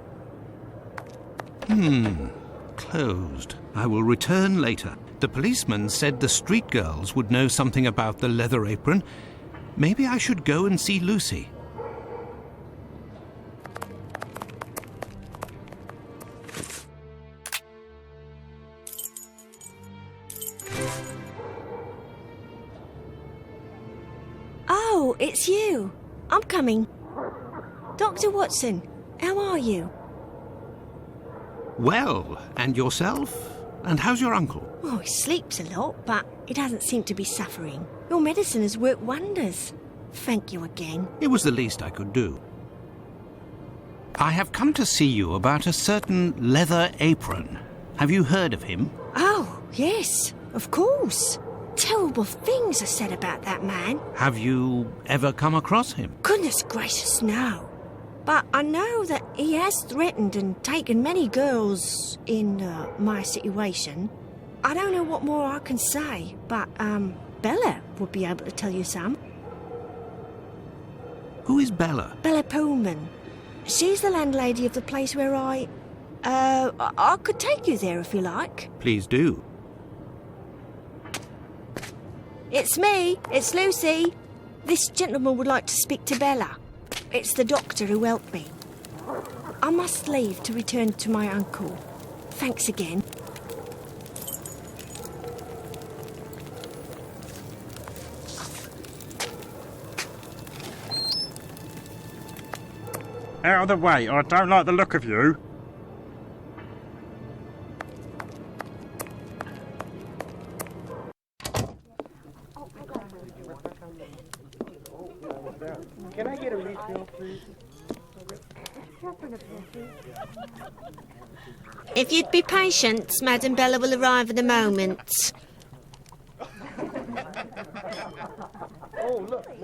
Closed. I will return later. The policeman said the street girls would know something about the leather apron. Maybe I should go and see Lucy. Oh, it's you. I'm coming. Dr. Watson, how are you? Well, and yourself? And how's your uncle? Oh, he sleeps a lot, but he doesn't seem to be suffering. Your medicine has worked wonders. Thank you again. It was the least I could do. I have come to see you about a certain leather apron. Have you heard of him? Oh, yes, of course. Terrible things are said about that man. Have you ever come across him? Goodness gracious, no. But I know that he has threatened and taken many girls in my situation. I don't know what more I can say, but Bella would be able to tell you some. Who is Bella? Bella Pullman. She's the landlady of the place where I could take you there if you like. Please do. It's me. It's Lucy. This gentleman would like to speak to Bella. It's the doctor who helped me. I must leave to return to my uncle. Thanks again. Out of the way, I don't like the look of you. Can I get a refill, please? If you'd be patient, Madam Bella will arrive in a moment.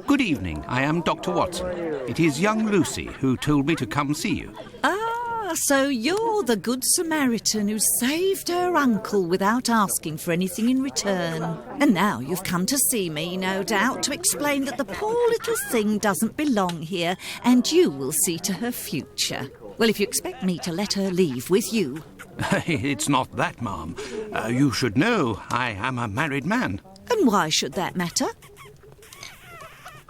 Good evening. I am Dr. Watson. It is young Lucy who told me to come see you. Ah, so you're the Good Samaritan who saved her uncle without asking for anything in return. And now you've come to see me, no doubt, to explain that the poor little thing doesn't belong here and you will see to her future. Well, if you expect me to let her leave with you... It's not that, ma'am. You should know I am a married man. And why should that matter?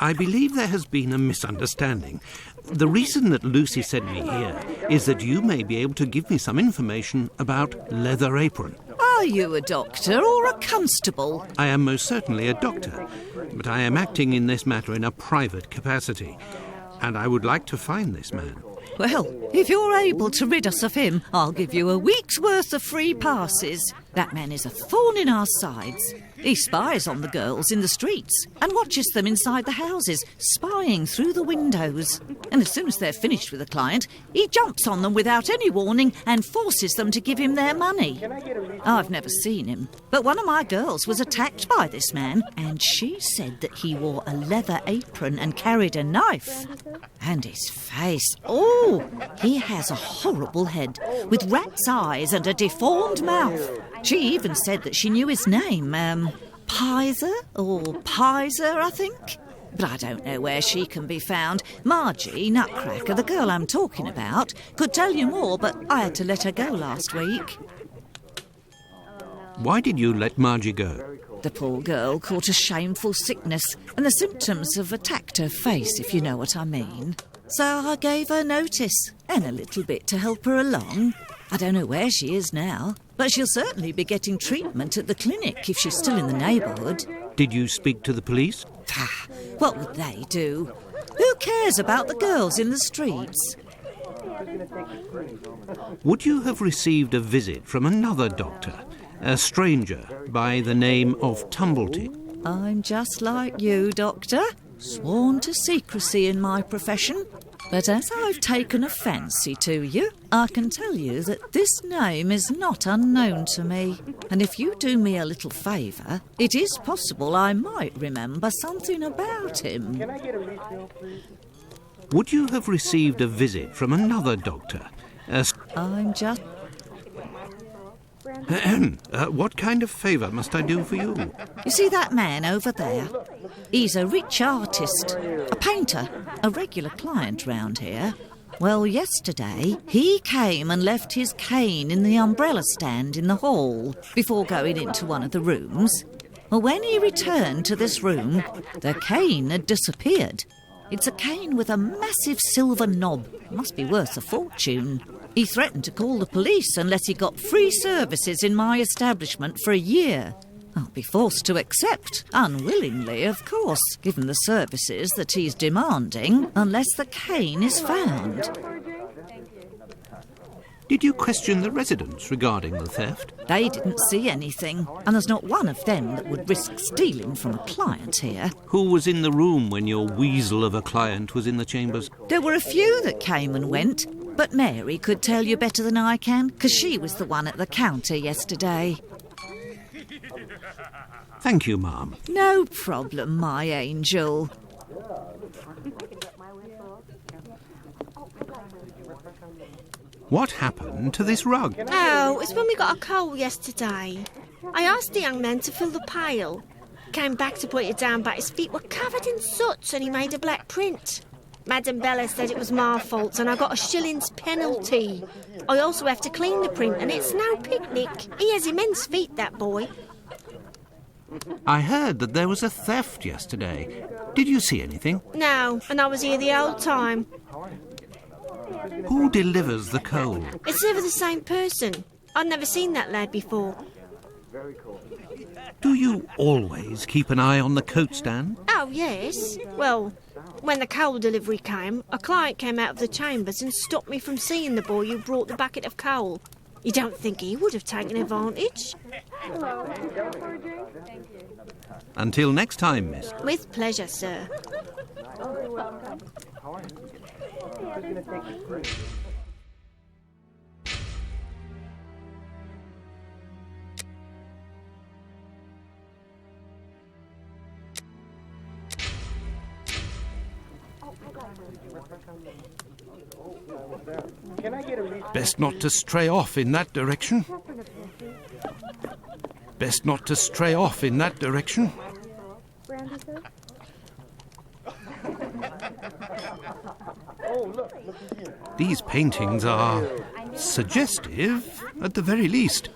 I believe there has been a misunderstanding. The reason that Lucy sent me here is that you may be able to give me some information about Leather Apron. Are you a doctor or a constable? I am most certainly a doctor, but I am acting in this matter in a private capacity, and I would like to find this man. Well, if you're able to rid us of him, I'll give you a week's worth of free passes. That man is a thorn in our sides. He spies on the girls in the streets and watches them inside the houses, spying through the windows. And as soon as they're finished with a client, he jumps on them without any warning and forces them to give him their money. I've never seen him, but one of my girls was attacked by this man, and she said that he wore a leather apron and carried a knife. And his face, oh, he has a horrible head with rat's eyes and a deformed mouth. She even said that she knew his name, Pizer or Pizer, I think. But I don't know where she can be found. Margie, Nutcracker, the girl I'm talking about, could tell you more, but I had to let her go last week. Why did you let Margie go? The poor girl caught a shameful sickness, and the symptoms have attacked her face, if you know what I mean. So I gave her notice, and a little bit to help her along. I don't know where she is now, but she'll certainly be getting treatment at the clinic if she's still in the neighbourhood. Did you speak to the police? What would they do? Who cares about the girls in the streets? Would you have received a visit from another doctor, a stranger by the name of Tumbleton? I'm just like you, Doctor. Sworn to secrecy in my profession. But as I've taken a fancy to you, I can tell you that this name is not unknown to me. And if you do me a little favour, it is possible I might remember something about him. Can I get a refill, please? Would you have received a visit from another doctor? I'm just... What kind of favour must I do for you? You see that man over there? He's a rich artist, a painter, a regular client round here. Well, yesterday, he came and left his cane in the umbrella stand in the hall before going into one of the rooms. Well, when he returned to this room, the cane had disappeared. It's a cane with a massive silver knob. Must be worth a fortune. He threatened to call the police unless he got free services in my establishment for a year. I'll be forced to accept, unwillingly, of course, given the services that he's demanding, unless the cane is found. Did you question the residents regarding the theft? They didn't see anything, and there's not one of them that would risk stealing from a client here. Who was in the room when your weasel of a client was in the chambers? There were a few that came and went, but Mary could tell you better than I can, because she was the one at the counter yesterday. Thank you, ma'am. No problem, my angel. What happened to this rug? Oh, it's when we got a coal yesterday. I asked the young man to fill the pail. Came back to put it down, but his feet were covered in soot and he made a black print. Madam Bella said it was my fault and I got a shilling's penalty. I also have to clean the print and it's no picnic. He has immense feet, that boy. I heard that there was a theft yesterday. Did you see anything? No, and I was here the whole time. Who delivers the coal? It's never the same person. I'd never seen that lad before. Do you always keep an eye on the coat stand? Oh, yes. Well, when the coal delivery came, a client came out of the chambers and stopped me from seeing the boy who brought the bucket of coal. You don't think he would have taken advantage? Until next time, miss. With pleasure, sir. Best not to stray off in that direction. Best not to stray off in that direction. These paintings are suggestive, at the very least.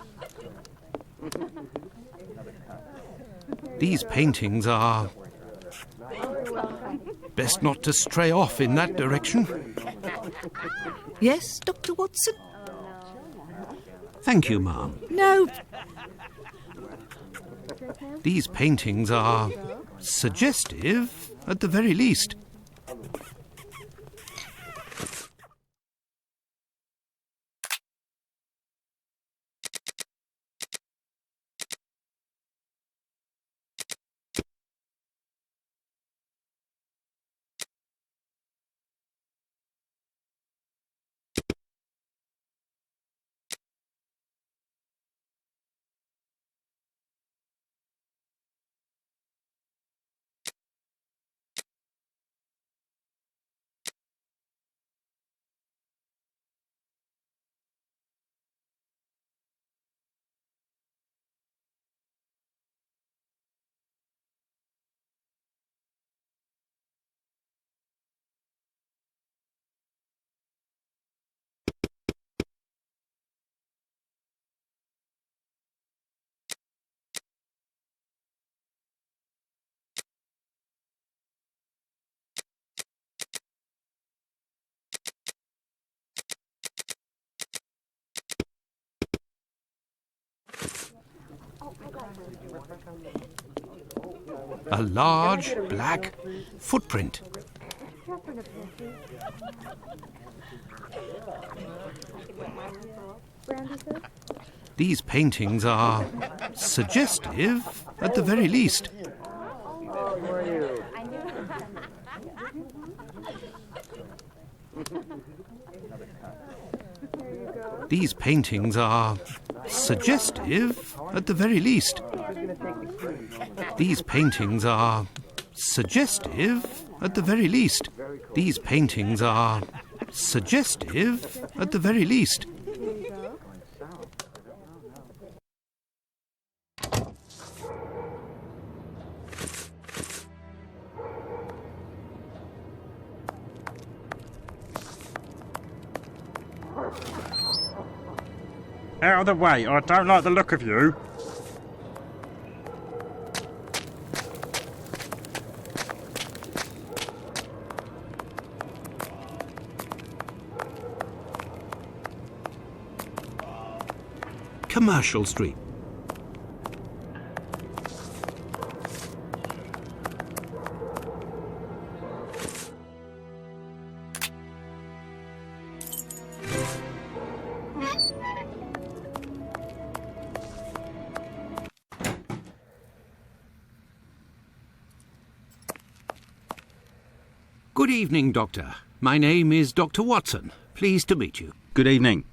These paintings are... Best not to stray off in that direction. Yes, Dr. Watson? Thank you, ma'am. No. These paintings are suggestive, at the very least. A large black footprint. These paintings are suggestive, at the very least. These paintings are suggestive, at the very least. These paintings are suggestive, at the very least. These paintings are suggestive, at the very least. Out of the way, I don't like the look of you. Commercial Street. Good evening, Doctor. My name is Dr. Watson. Pleased to meet you. Good evening.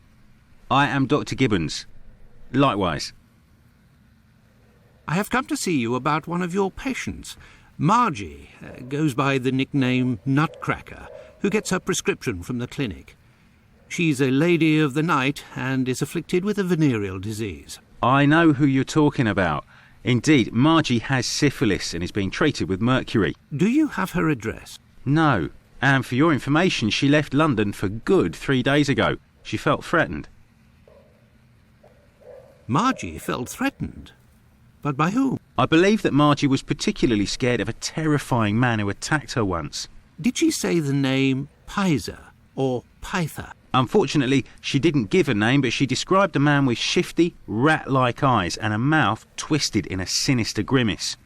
I am Dr. Gibbons. Likewise. I have come to see you about one of your patients. Margie goes by the nickname Nutcracker, who gets her prescription from the clinic. She's a lady of the night and is afflicted with a venereal disease. I know who you're talking about. Indeed, Margie has syphilis and is being treated with mercury. Do you have her address? No. And for your information, she left London for good 3 days ago. She felt threatened. Margie felt threatened. But by whom? I believe that Margie was particularly scared of a terrifying man who attacked her once. Did she say the name Pizer or Pyther? Unfortunately, she didn't give a name, but she described a man with shifty, rat-like eyes and a mouth twisted in a sinister grimace.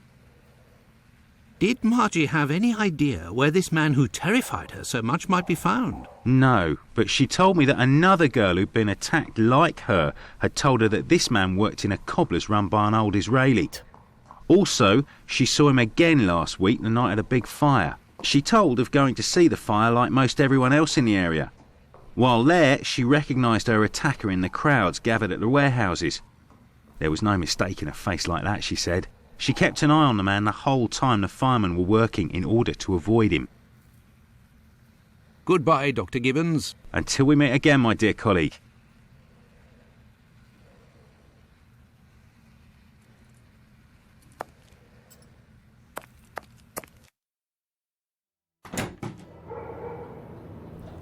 Did Margie have any idea where this man who terrified her so much might be found? No, but she told me that another girl who'd been attacked like her had told her that this man worked in a cobbler's run by an old Israeli. Also, she saw him again last week, the night of the big fire. She told of going to see the fire like most everyone else in the area. While there, she recognised her attacker in the crowds gathered at the warehouses. There was no mistaking a face like that, she said. She kept an eye on the man the whole time the firemen were working in order to avoid him. Goodbye, Dr. Gibbons. Until we meet again, my dear colleague.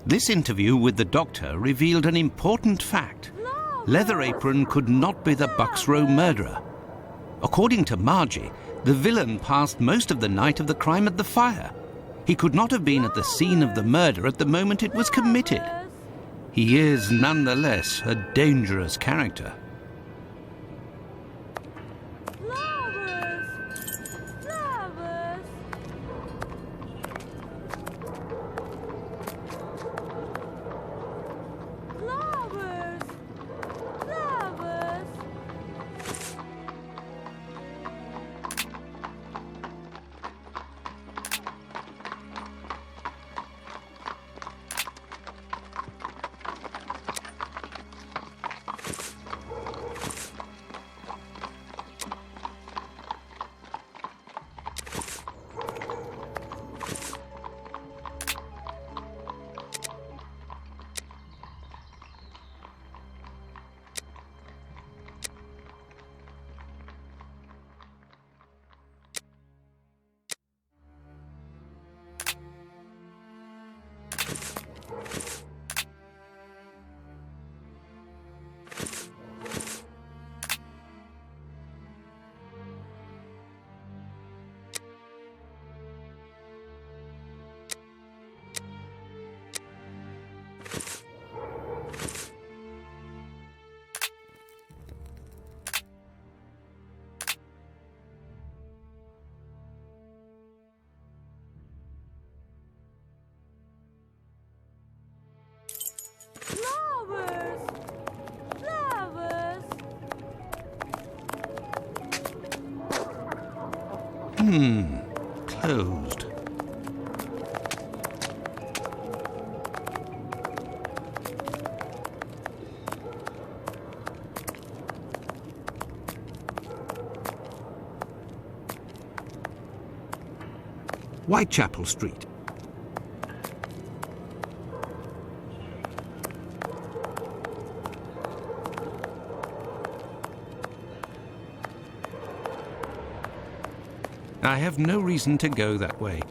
This interview with the doctor revealed an important fact. Leather Apron could not be the Bucks Row murderer. According to Margie, the villain passed most of the night of the crime at the fire. He could not have been at the scene of the murder at the moment it was committed. He is, nonetheless, a dangerous character. Closed. Whitechapel Street. I have no reason to go that way.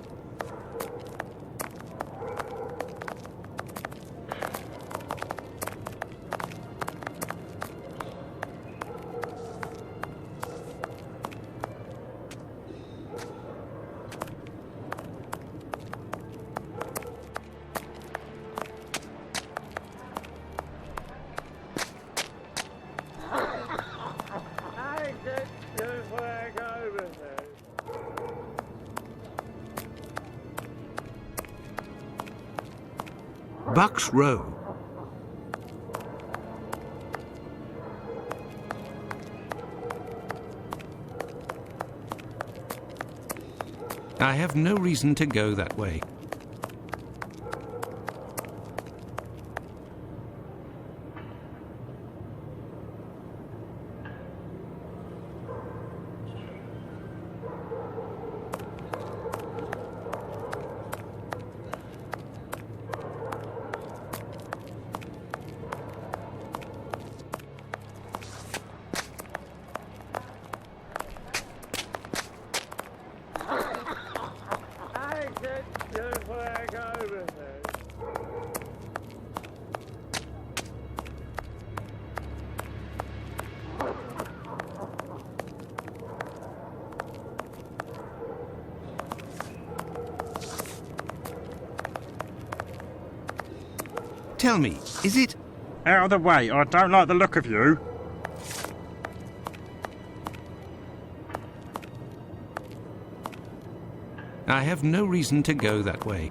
Bucks Row. I have no reason to go that way. Tell me, is it... Out of the way, I don't like the look of you. I have no reason to go that way.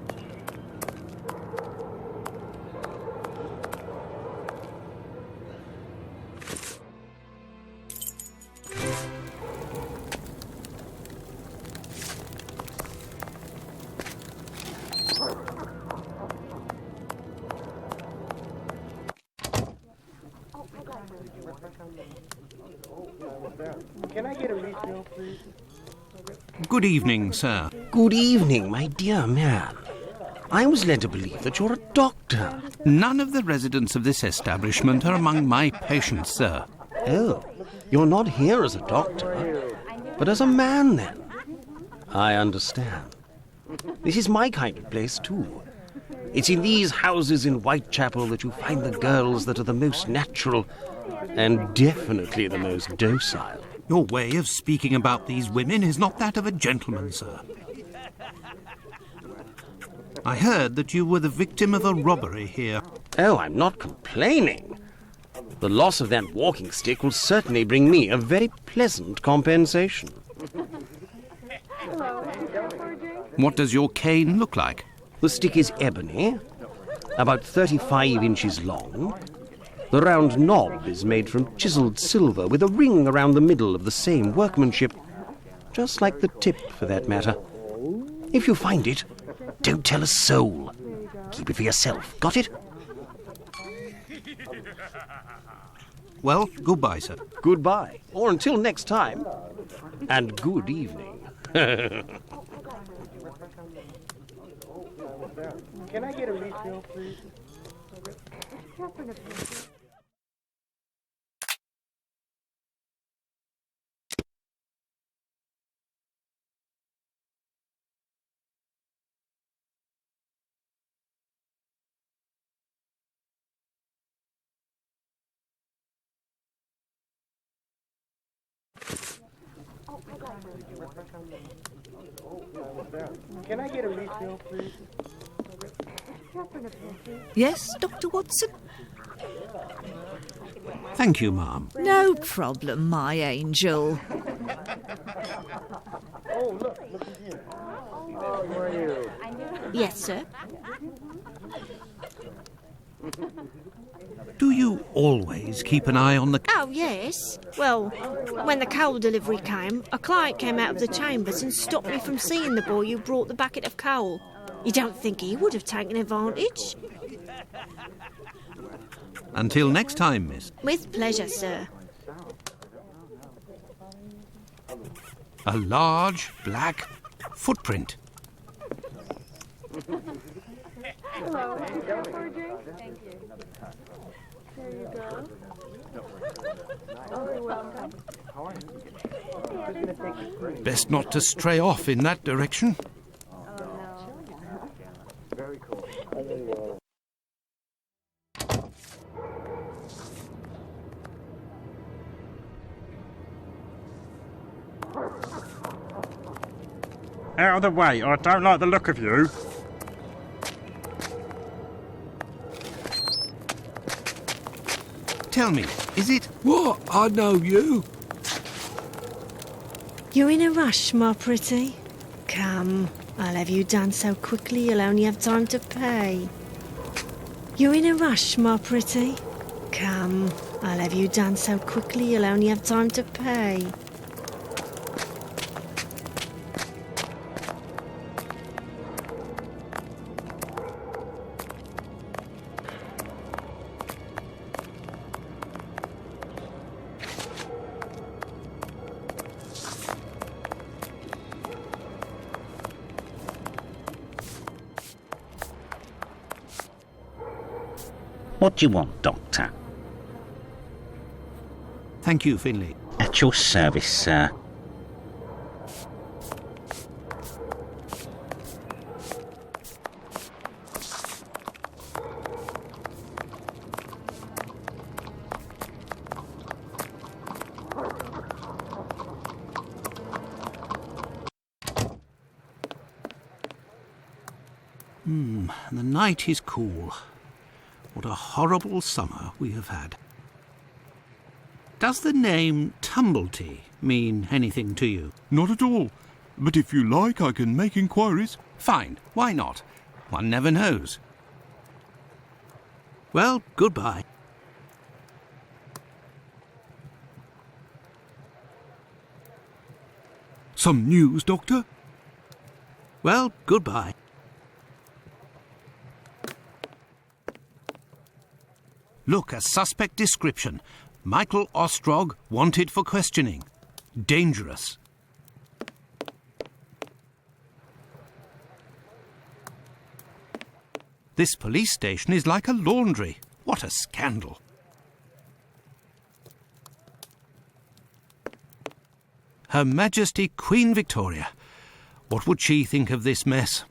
Can I get a refill, please? Good evening, sir. Good evening, my dear man. I was led to believe that you're a doctor. None of the residents of this establishment are among my patients, sir. Oh, you're not here as a doctor, but as a man, then. I understand. This is my kind of place, too. It's in these houses in Whitechapel that you find the girls that are the most natural and definitely the most docile. Your way of speaking about these women is not that of a gentleman, sir. I heard that you were the victim of a robbery here. Oh, I'm not complaining. The loss of that walking stick will certainly bring me a very pleasant compensation. What does your cane look like? The stick is ebony, about 35 inches long. The round knob is made from chiselled silver with a ring around the middle of the same workmanship, just like the tip, for that matter. If you find it, don't tell a soul. Keep it for yourself. Got it? Well, goodbye, sir. Goodbye. Or until next time. And good evening. Can I get a refill, please? Can I get a refill, please? Yes, Dr. Watson? Thank you, ma'am. No problem, my angel. Oh, look again. Oh, where are you? Yes, sir. Do you always keep an eye on the... Oh, yes. Well, when the coal delivery came, a client came out of the chambers and stopped me from seeing the boy who brought the bucket of coal. You don't think he would have taken advantage? Until next time, miss. With pleasure, sir. A large black footprint. Hello. Thank you. There you go. Oh, you're welcome. Best not to stray off in that direction. Very cool. Out of the way, I don't like the look of you. Tell me, is it... What? I know you. You're in a rush, my pretty? Come, I'll have you done so quickly you'll only have time to pay. You're in a rush, my pretty? Come, I'll have you done so quickly you'll only have time to pay. What do you want, Doctor? Thank you, Finley. At your service, sir. The night is cool. What a horrible summer we have had. Does the name Tumblety mean anything to you? Not at all. But if you like, I can make inquiries. Fine, why not? One never knows. Well, goodbye. Some news, Doctor? Well, goodbye. Look, a suspect description. Michael Ostrog, wanted for questioning. Dangerous. This police station is like a laundry. What a scandal. Her Majesty Queen Victoria. What would she think of this mess?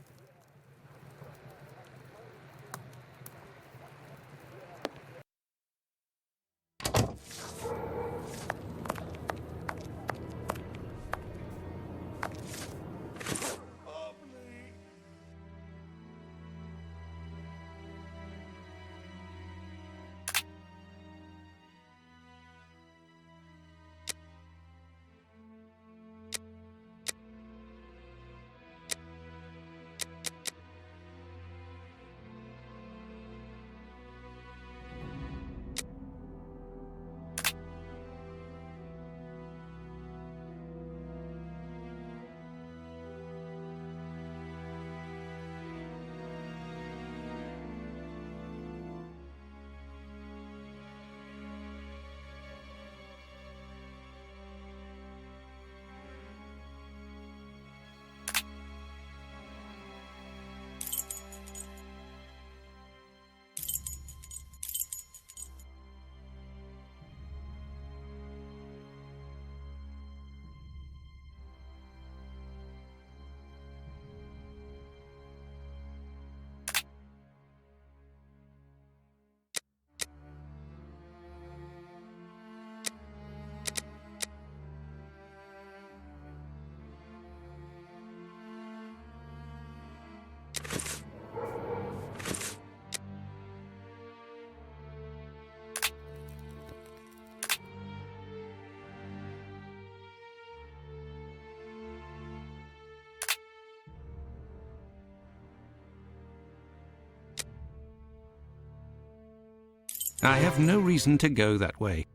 I have no reason to go that way.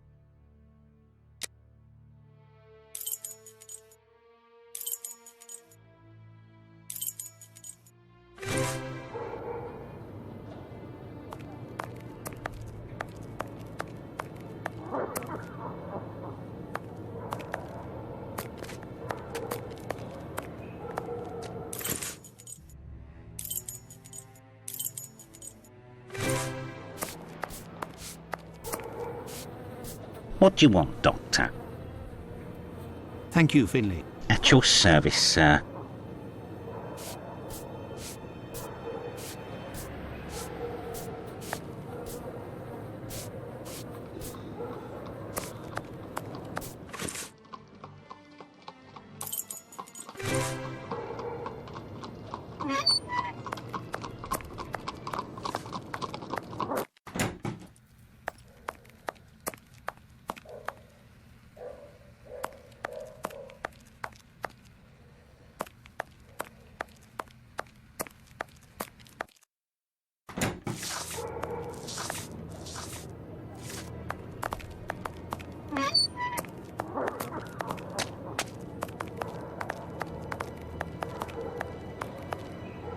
What do you want, Doctor? Thank you, Finley. At your service, sir.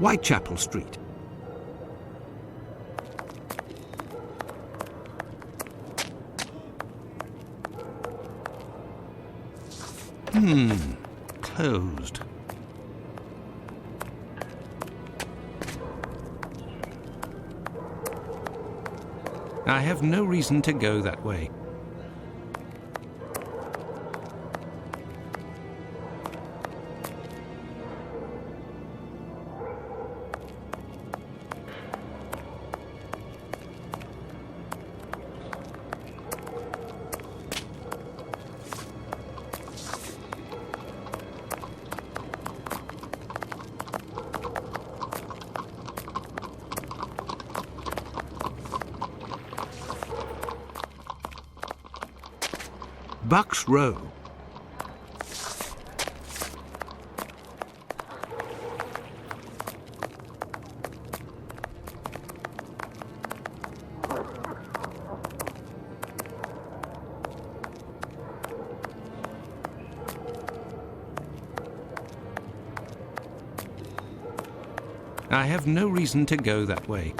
Whitechapel Street. Closed. I have no reason to go that way. Bucks Row. I have no reason to go that way.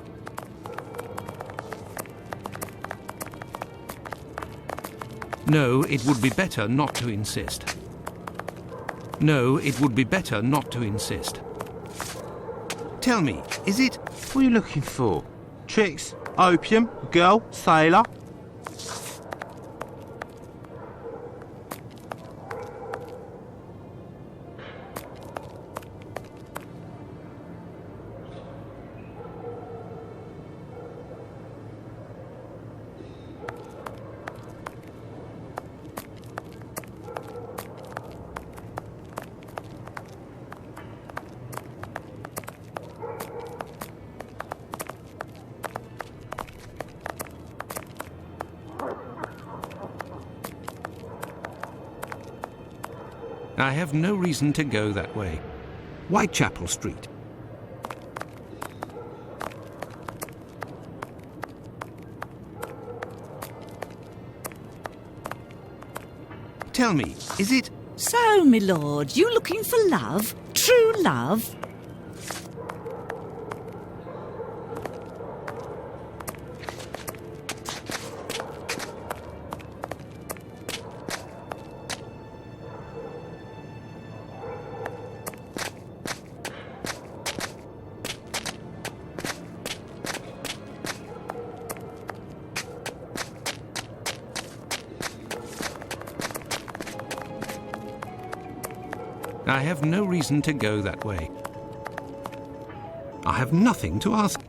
No, it would be better not to insist. No, it would be better not to insist. Tell me, is it... What are you looking for? Tricks? Opium? Girl? Sailor? I have no reason to go that way. Whitechapel Street. Tell me, is it... So, my lord, you looking for love? True love? I have no reason to go that way. I have nothing to ask.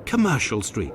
Commercial Street.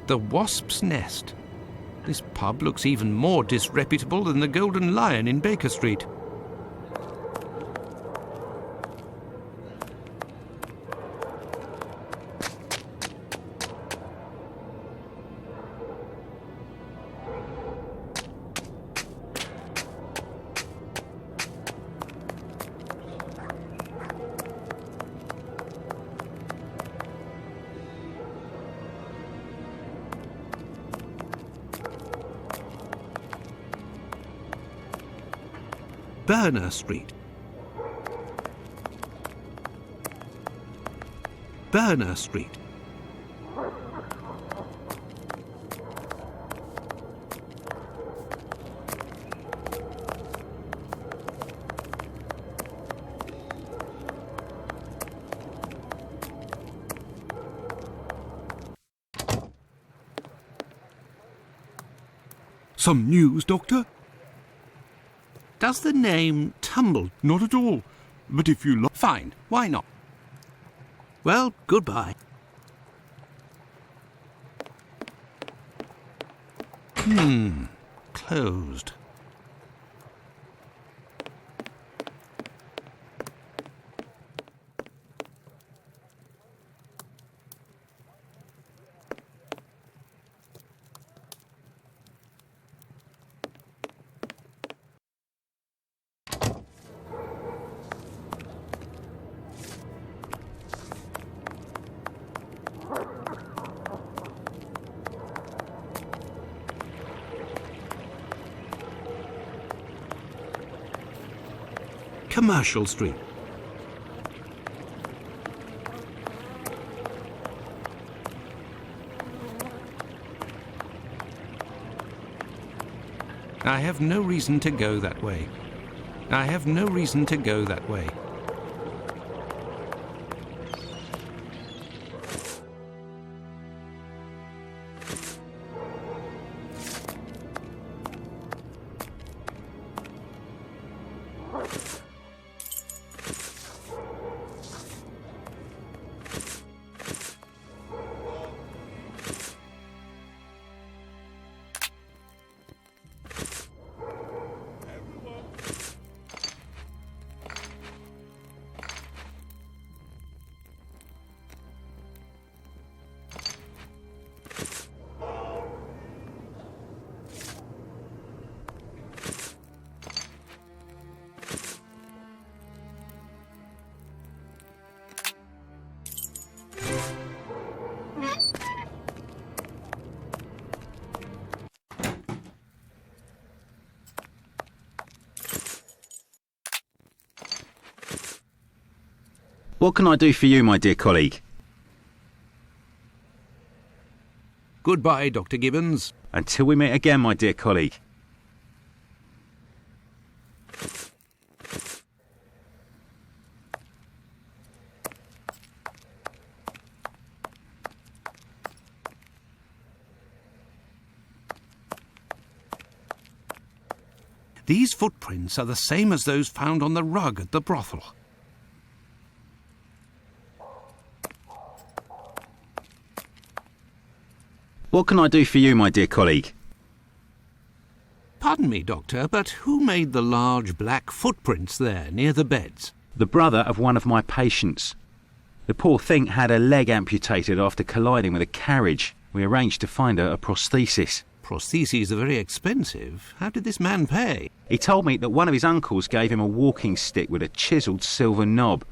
The Wasp's Nest. This pub looks even more disreputable than the Golden Lion in Baker Street. Berner Street. Berner Street. Some news, Doctor? Does the name Tumble? Not at all. But if you like... Fine, why not? Well, goodbye. Closed. Commercial Street. I have no reason to go that way. I have no reason to go that way. What can I do for you, my dear colleague? Goodbye, Dr. Gibbons. Until we meet again, my dear colleague. These footprints are the same as those found on the rug at the brothel. What can I do for you, my dear colleague? Pardon me, Doctor, but who made the large black footprints there near the beds? The brother of one of my patients. The poor thing had a leg amputated after colliding with a carriage. We arranged to find her a prosthesis. Prostheses are very expensive. How did this man pay? He told me that one of his uncles gave him a walking stick with a chiselled silver knob.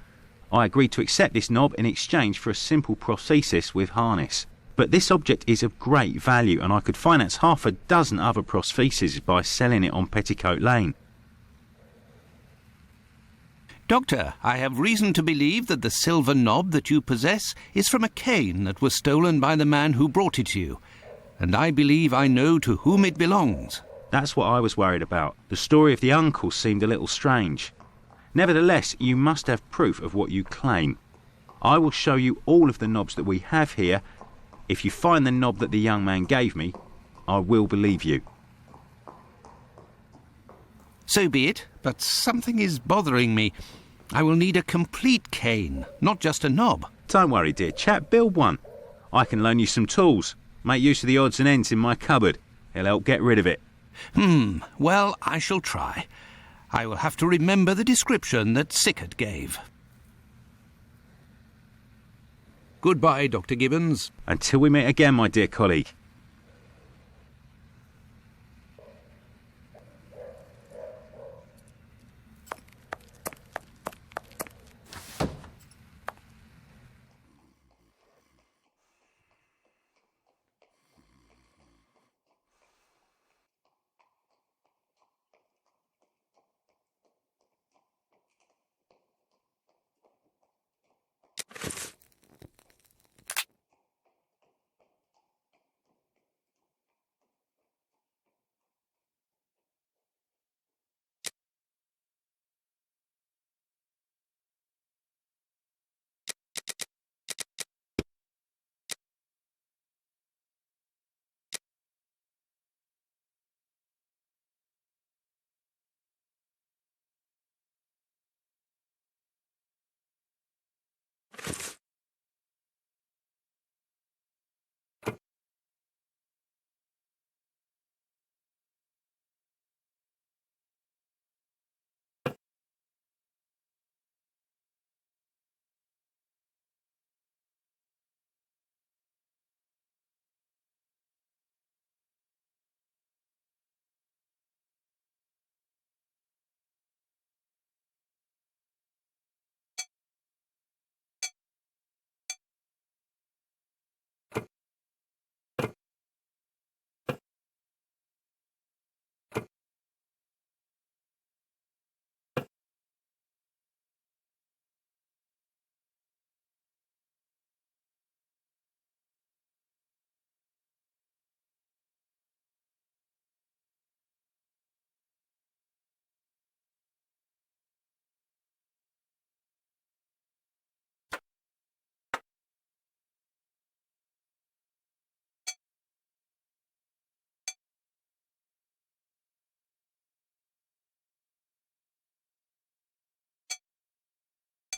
I agreed to accept this knob in exchange for a simple prosthesis with harness. But this object is of great value, and I could finance half a dozen other prostheses by selling it on Petticoat Lane. Doctor, I have reason to believe that the silver knob that you possess is from a cane that was stolen by the man who brought it to you, and I believe I know to whom it belongs. That's what I was worried about. The story of the uncle seemed a little strange. Nevertheless, you must have proof of what you claim. I will show you all of the knobs that we have here. If you find the knob that the young man gave me, I will believe you. So be it, but something is bothering me. I will need a complete cane, not just a knob. Don't worry, dear chap, build one. I can loan you some tools. Make use of the odds and ends in my cupboard. It'll help get rid of it. Well, I shall try. I will have to remember the description that Sickert gave. Goodbye, Dr. Gibbons. Until we meet again, my dear colleague.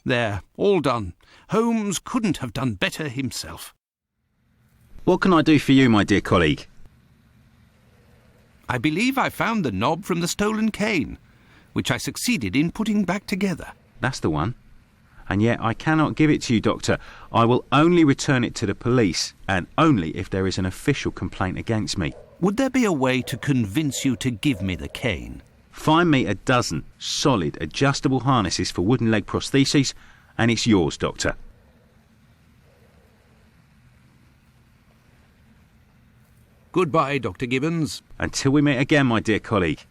There, all done. Holmes couldn't have done better himself. What can I do for you, my dear colleague? I believe I found the knob from the stolen cane, which I succeeded in putting back together. That's the one. And yet I cannot give it to you, Doctor. I will only return it to the police, and only if there is an official complaint against me. Would there be a way to convince you to give me the cane? Find me a dozen solid adjustable harnesses for wooden leg prostheses, and it's yours, Doctor. Goodbye, Dr. Gibbons. Until we meet again, my dear colleague.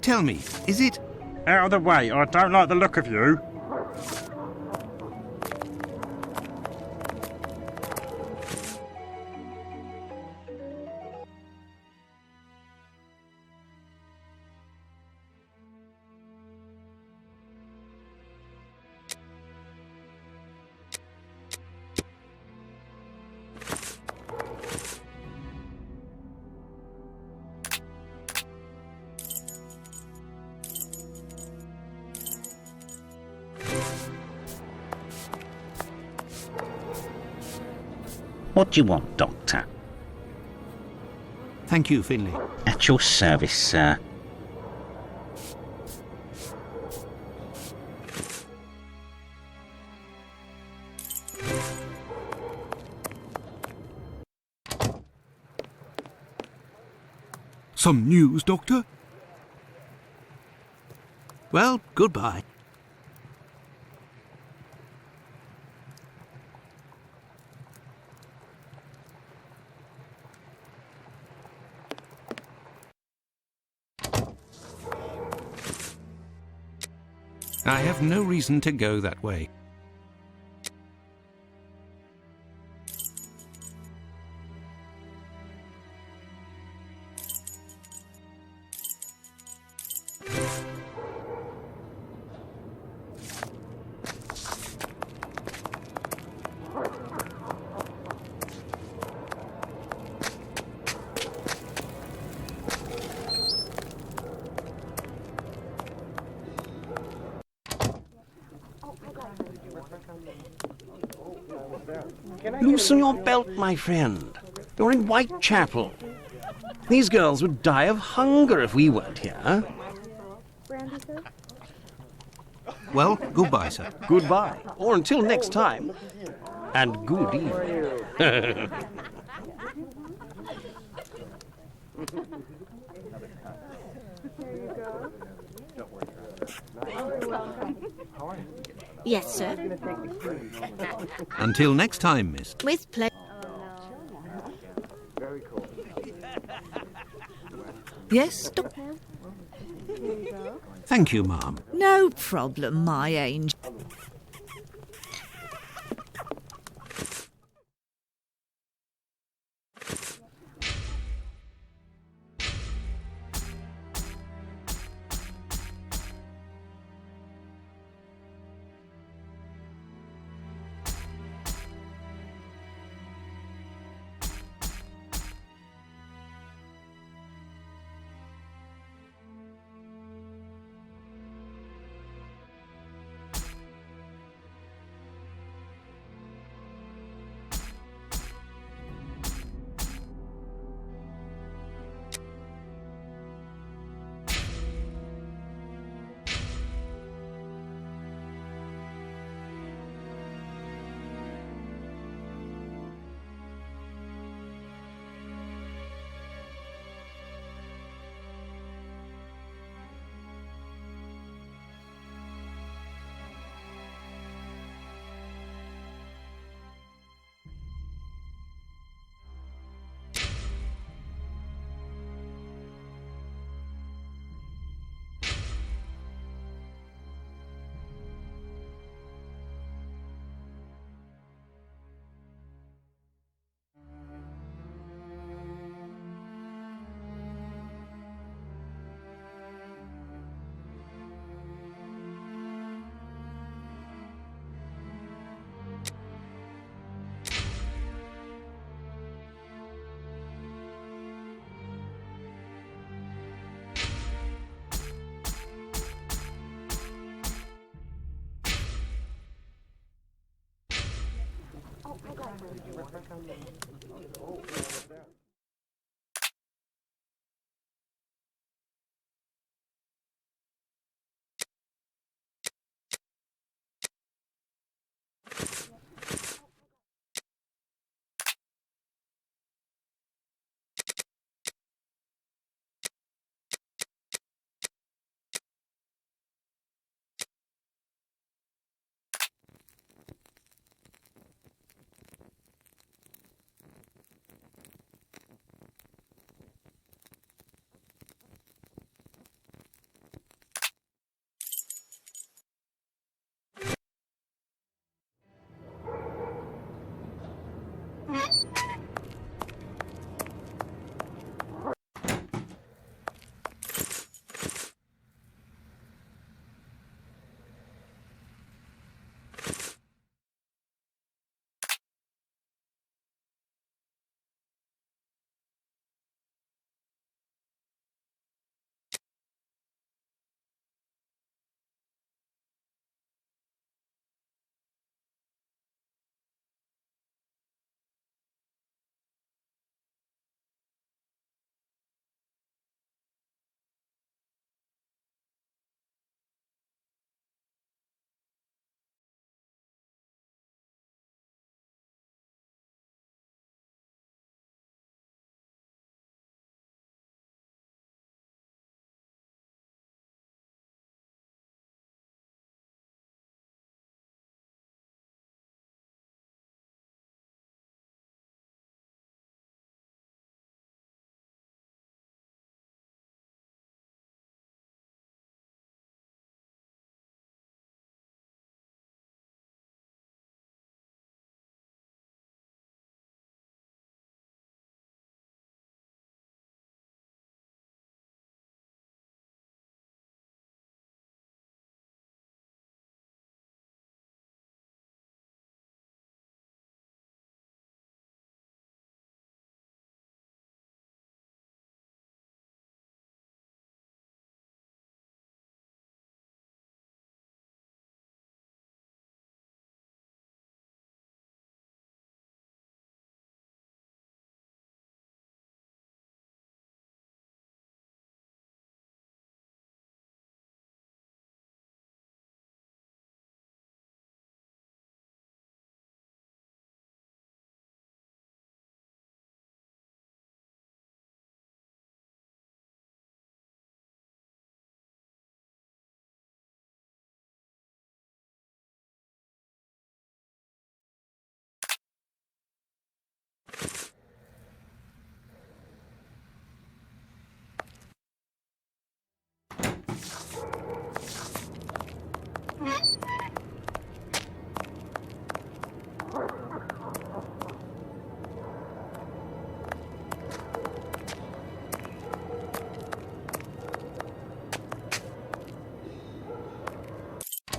tell me, is it... Out of the way, I don't like the look of you. What do you want, Doctor? Thank you, Finley. At your service, sir. Some news, Doctor? Well, goodbye. I have no reason to go that way. Loosen your belt, my friend. You're in Whitechapel. These girls would die of hunger if we weren't here. Well, goodbye, sir. Goodbye, or until next time. And good evening. Yes, sir. Until next time, miss. With pleasure. Yes, Doctor? Thank you, ma'am. No problem, my angel.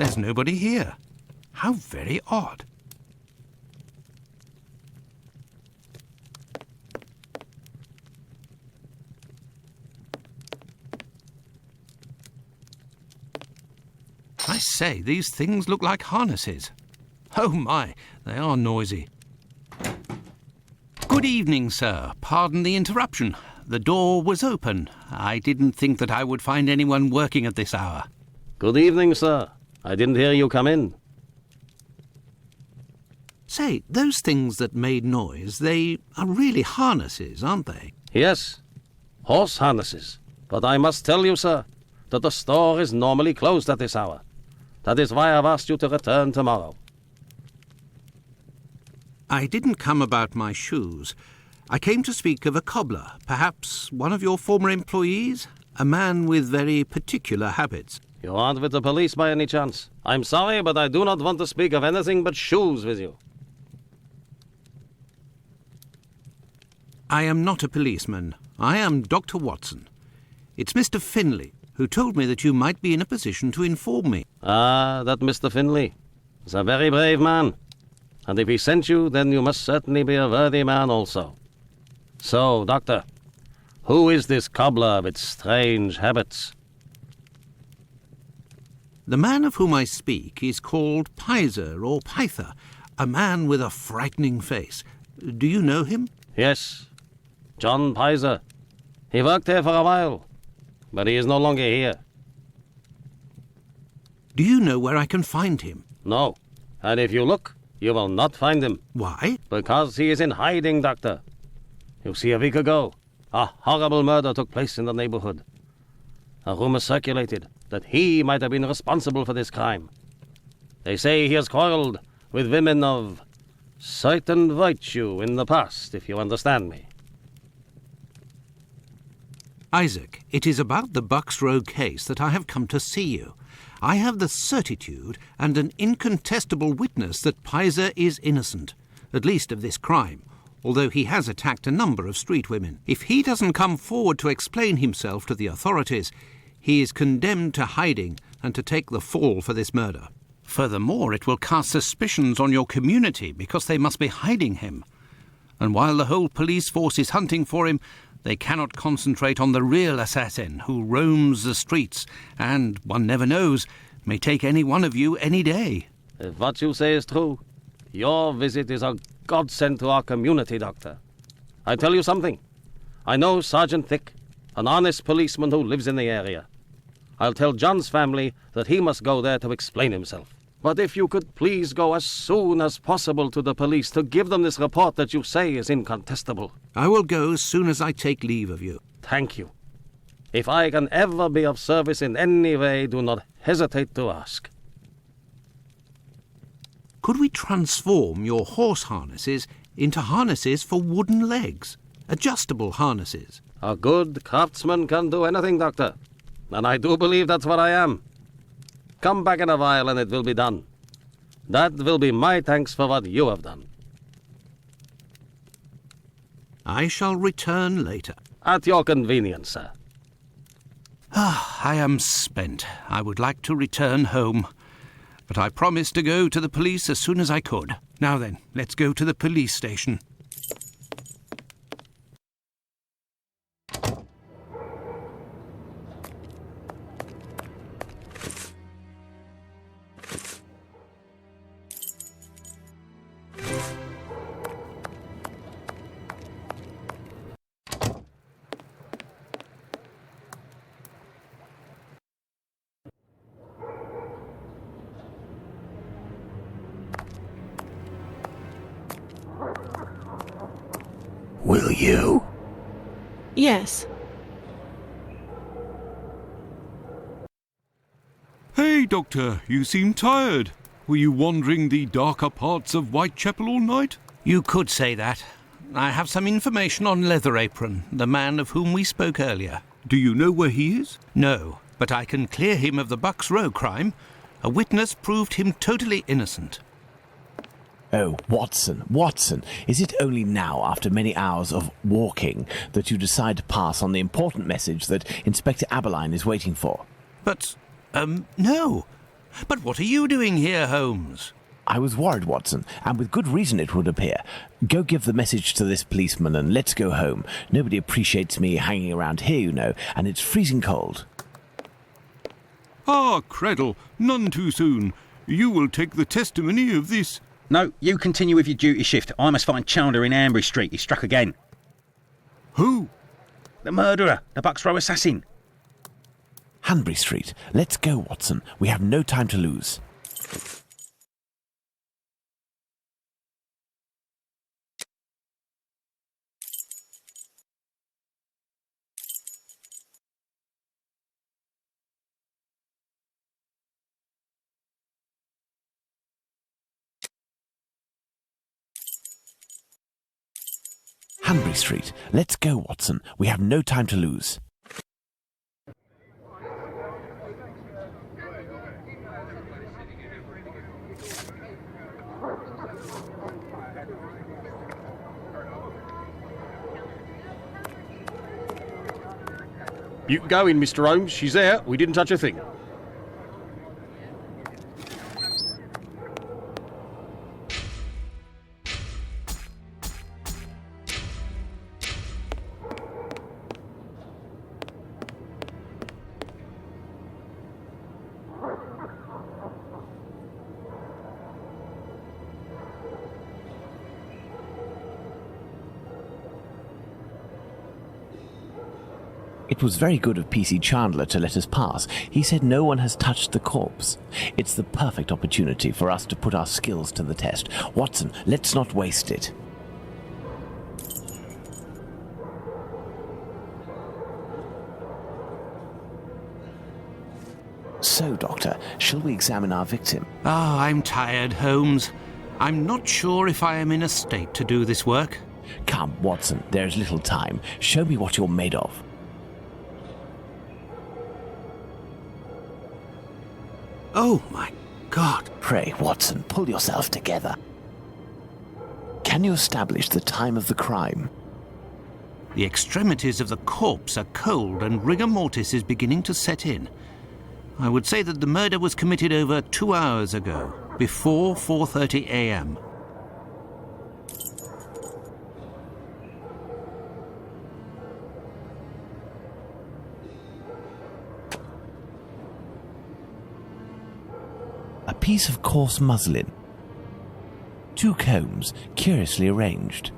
There's nobody here. How very odd. I say, these things look like harnesses. Oh my, they are noisy. Good evening, sir. Pardon the interruption. The door was open. I didn't think that I would find anyone working at this hour. Good evening, sir. I didn't hear you come in. Say, those things that made noise, they are really harnesses, aren't they? Yes, horse harnesses. But I must tell you, sir, that the store is normally closed at this hour. That is why I've asked you to return tomorrow. I didn't come about my shoes. I came to speak of a cobbler, perhaps one of your former employees, a man with very particular habits. You aren't with the police by any chance? I'm sorry, but I do not want to speak of anything but shoes with you. I am not a policeman. I am Dr. Watson. It's Mr. Finlay, who told me that you might be in a position to inform me. Ah, that Mr. Finlay is a very brave man. And if he sent you, then you must certainly be a worthy man also. So, Doctor, who is this cobbler with strange habits? The man of whom I speak is called Pizer or Pyther, a man with a frightening face. Do you know him? Yes, John Pizer. He worked here for a while, but he is no longer here. Do you know where I can find him? No, and if you look, you will not find him. Why? Because he is in hiding, Doctor. You see, a week ago, a horrible murder took place in the neighborhood. A rumor circulated that he might have been responsible for this crime. They say he has quarreled with women of certain virtue in the past, if you understand me. Isaac, it is about the Bucks Row case that I have come to see you. I have the certitude and an incontestable witness that Pizer is innocent, at least of this crime, although he has attacked a number of street women. If he doesn't come forward to explain himself to the authorities, he is condemned to hiding and to take the fall for this murder. Furthermore, it will cast suspicions on your community because they must be hiding him. And while the whole police force is hunting for him, they cannot concentrate on the real assassin who roams the streets and, one never knows, may take any one of you any day. If what you say is true, your visit is a godsend to our community, Doctor. I tell you something. I know Sergeant Thick, an honest policeman who lives in the area. I'll tell John's family that he must go there to explain himself. But if you could please go as soon as possible to the police to give them this report that you say is incontestable. I will go as soon as I take leave of you. Thank you. If I can ever be of service in any way, do not hesitate to ask. Could we transform your horse harnesses into harnesses for wooden legs? Adjustable harnesses? A good craftsman can do anything, Doctor. And I do believe that's what I am. Come back in a while and it will be done. That will be my thanks for what you have done. I shall return later. At your convenience, sir. I am spent. I would like to return home. But I promised to go to the police as soon as I could. Now then, let's go to the police station. Will you? Yes. Hey, Doctor, you seem tired. Were you wandering the darker parts of Whitechapel all night? You could say that. I have some information on Leather Apron, the man of whom we spoke earlier. Do you know where he is? No, but I can clear him of the Bucks Row crime. A witness proved him totally innocent. Oh, Watson, is it only now, after many hours of walking, that you decide to pass on the important message that Inspector Aberline is waiting for? But, no. But what are you doing here, Holmes? I was worried, Watson, and with good reason it would appear. Go give the message to this policeman and let's go home. Nobody appreciates me hanging around here, you know, and it's freezing cold. Ah, Creddle, none too soon. You will take the testimony of this. No, you continue with your duty shift. I must find Chandler in Ambury Street. He's struck again. Who? The murderer, the Bucks Row assassin. Hanbury Street. Let's go, Watson. We have no time to lose. Hanbury Street. Let's go, Watson. We have no time to lose. You can go in, Mr. Holmes. She's there. We didn't touch a thing. It was very good of PC Chandler to let us pass. He said no one has touched the corpse. It's the perfect opportunity for us to put our skills to the test. Watson, let's not waste it. So, Doctor, shall we examine our victim? Ah, I'm tired, Holmes. I'm not sure if I am in a state to do this work. Come, Watson, there is little time. Show me what you're made of. Oh, my God. Pray, Watson, pull yourself together. Can you establish the time of the crime? The extremities of the corpse are cold and rigor mortis is beginning to set in. I would say that the murder was committed over 2 hours ago, before 4:30 a.m. A piece of coarse muslin. 2 combs, curiously arranged.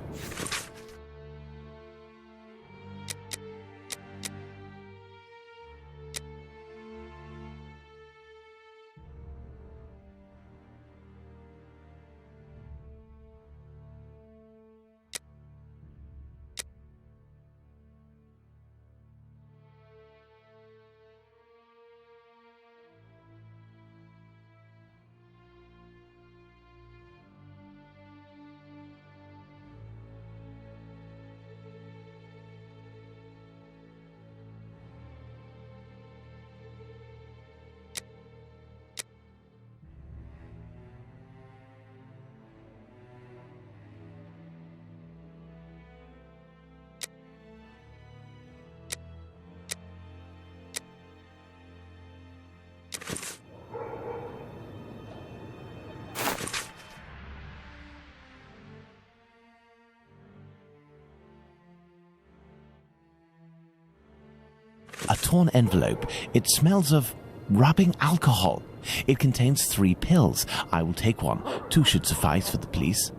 A torn envelope. It smells of rubbing alcohol. It contains 3 pills. I will take one. 2 should suffice for the police.